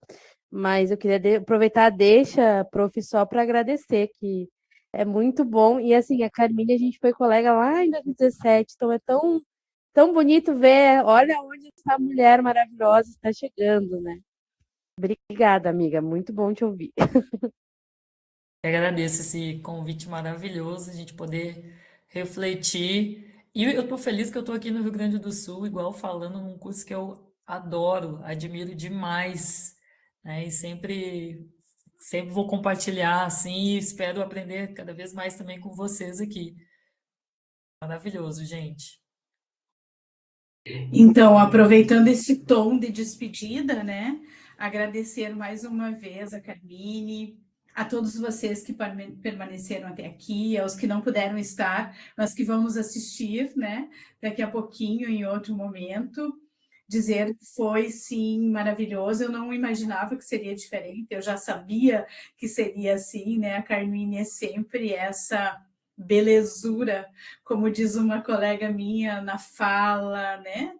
Mas eu queria aproveitar a deixa, prof, só para agradecer, que é muito bom. E assim, a Carmine, a gente foi colega lá em 2017, então é tão bonito ver, olha onde essa mulher maravilhosa está chegando, né? Obrigada, amiga, muito bom te ouvir. Eu agradeço esse convite maravilhoso, a gente poder refletir. E eu estou feliz que eu estou aqui no Rio Grande do Sul, igual falando num curso que eu adoro, admiro demais, né? E sempre vou compartilhar assim e espero aprender cada vez mais também com vocês aqui. Maravilhoso, gente. Então, aproveitando esse tom de despedida, né? Agradecer mais uma vez a Carmine, a todos vocês que permaneceram até aqui, aos que não puderam estar, mas que vão nos assistir, né? Daqui a pouquinho, em outro momento. Dizer que foi, sim, maravilhoso. Eu não imaginava que seria diferente, eu já sabia que seria assim, né? A Carmine é sempre essa belezura, como diz uma colega minha, na fala, né?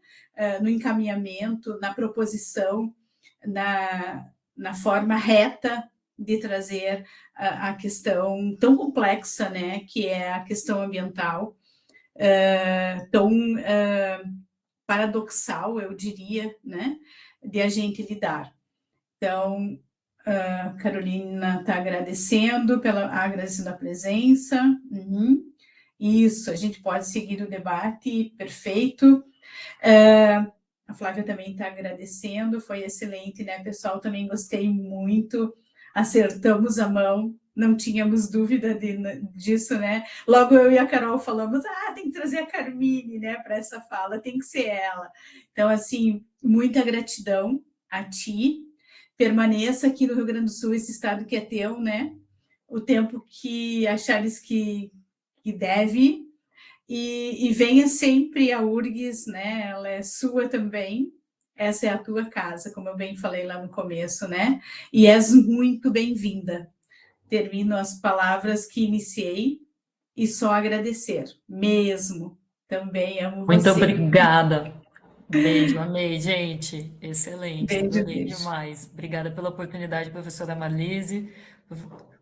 No encaminhamento, na proposição, na forma reta de trazer a questão tão complexa, né? Que é a questão ambiental, tão paradoxal, eu diria, né? De a gente lidar. Então, a Carolina está agradecendo a presença. Isso, a gente pode seguir o debate, perfeito. A Flávia também está agradecendo, foi excelente, né, pessoal? Também gostei muito, acertamos a mão, não tínhamos dúvida disso, né? Logo eu e a Carol falamos, tem que trazer a Carmine, né, para essa fala, tem que ser ela. Então, assim, muita gratidão a ti. Permaneça aqui no Rio Grande do Sul, esse estado que é teu, né? O tempo que achares que deve, e venha sempre a URGS, né? Ela é sua também, essa é a tua casa, como eu bem falei lá no começo, né? E és muito bem-vinda. Termino as palavras que iniciei e só agradecer, mesmo. Também amo Muito você. obrigada. Beijo, amei, gente. Excelente, Beijo, adorei beijo. demais. Obrigada pela oportunidade, professora Marlise,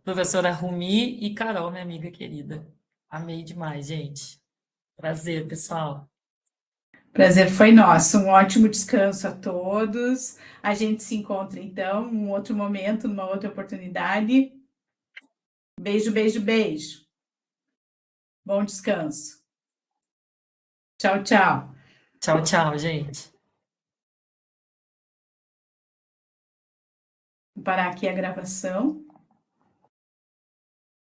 professora Rumi e Carol, minha amiga querida. Amei demais, gente. Prazer, pessoal. Prazer foi nosso. Um ótimo descanso a todos. A gente se encontra, então, em um outro momento, numa outra oportunidade. Beijo, beijo, beijo. Bom descanso. Tchau, tchau. Tchau, tchau, gente. Vou parar aqui a gravação.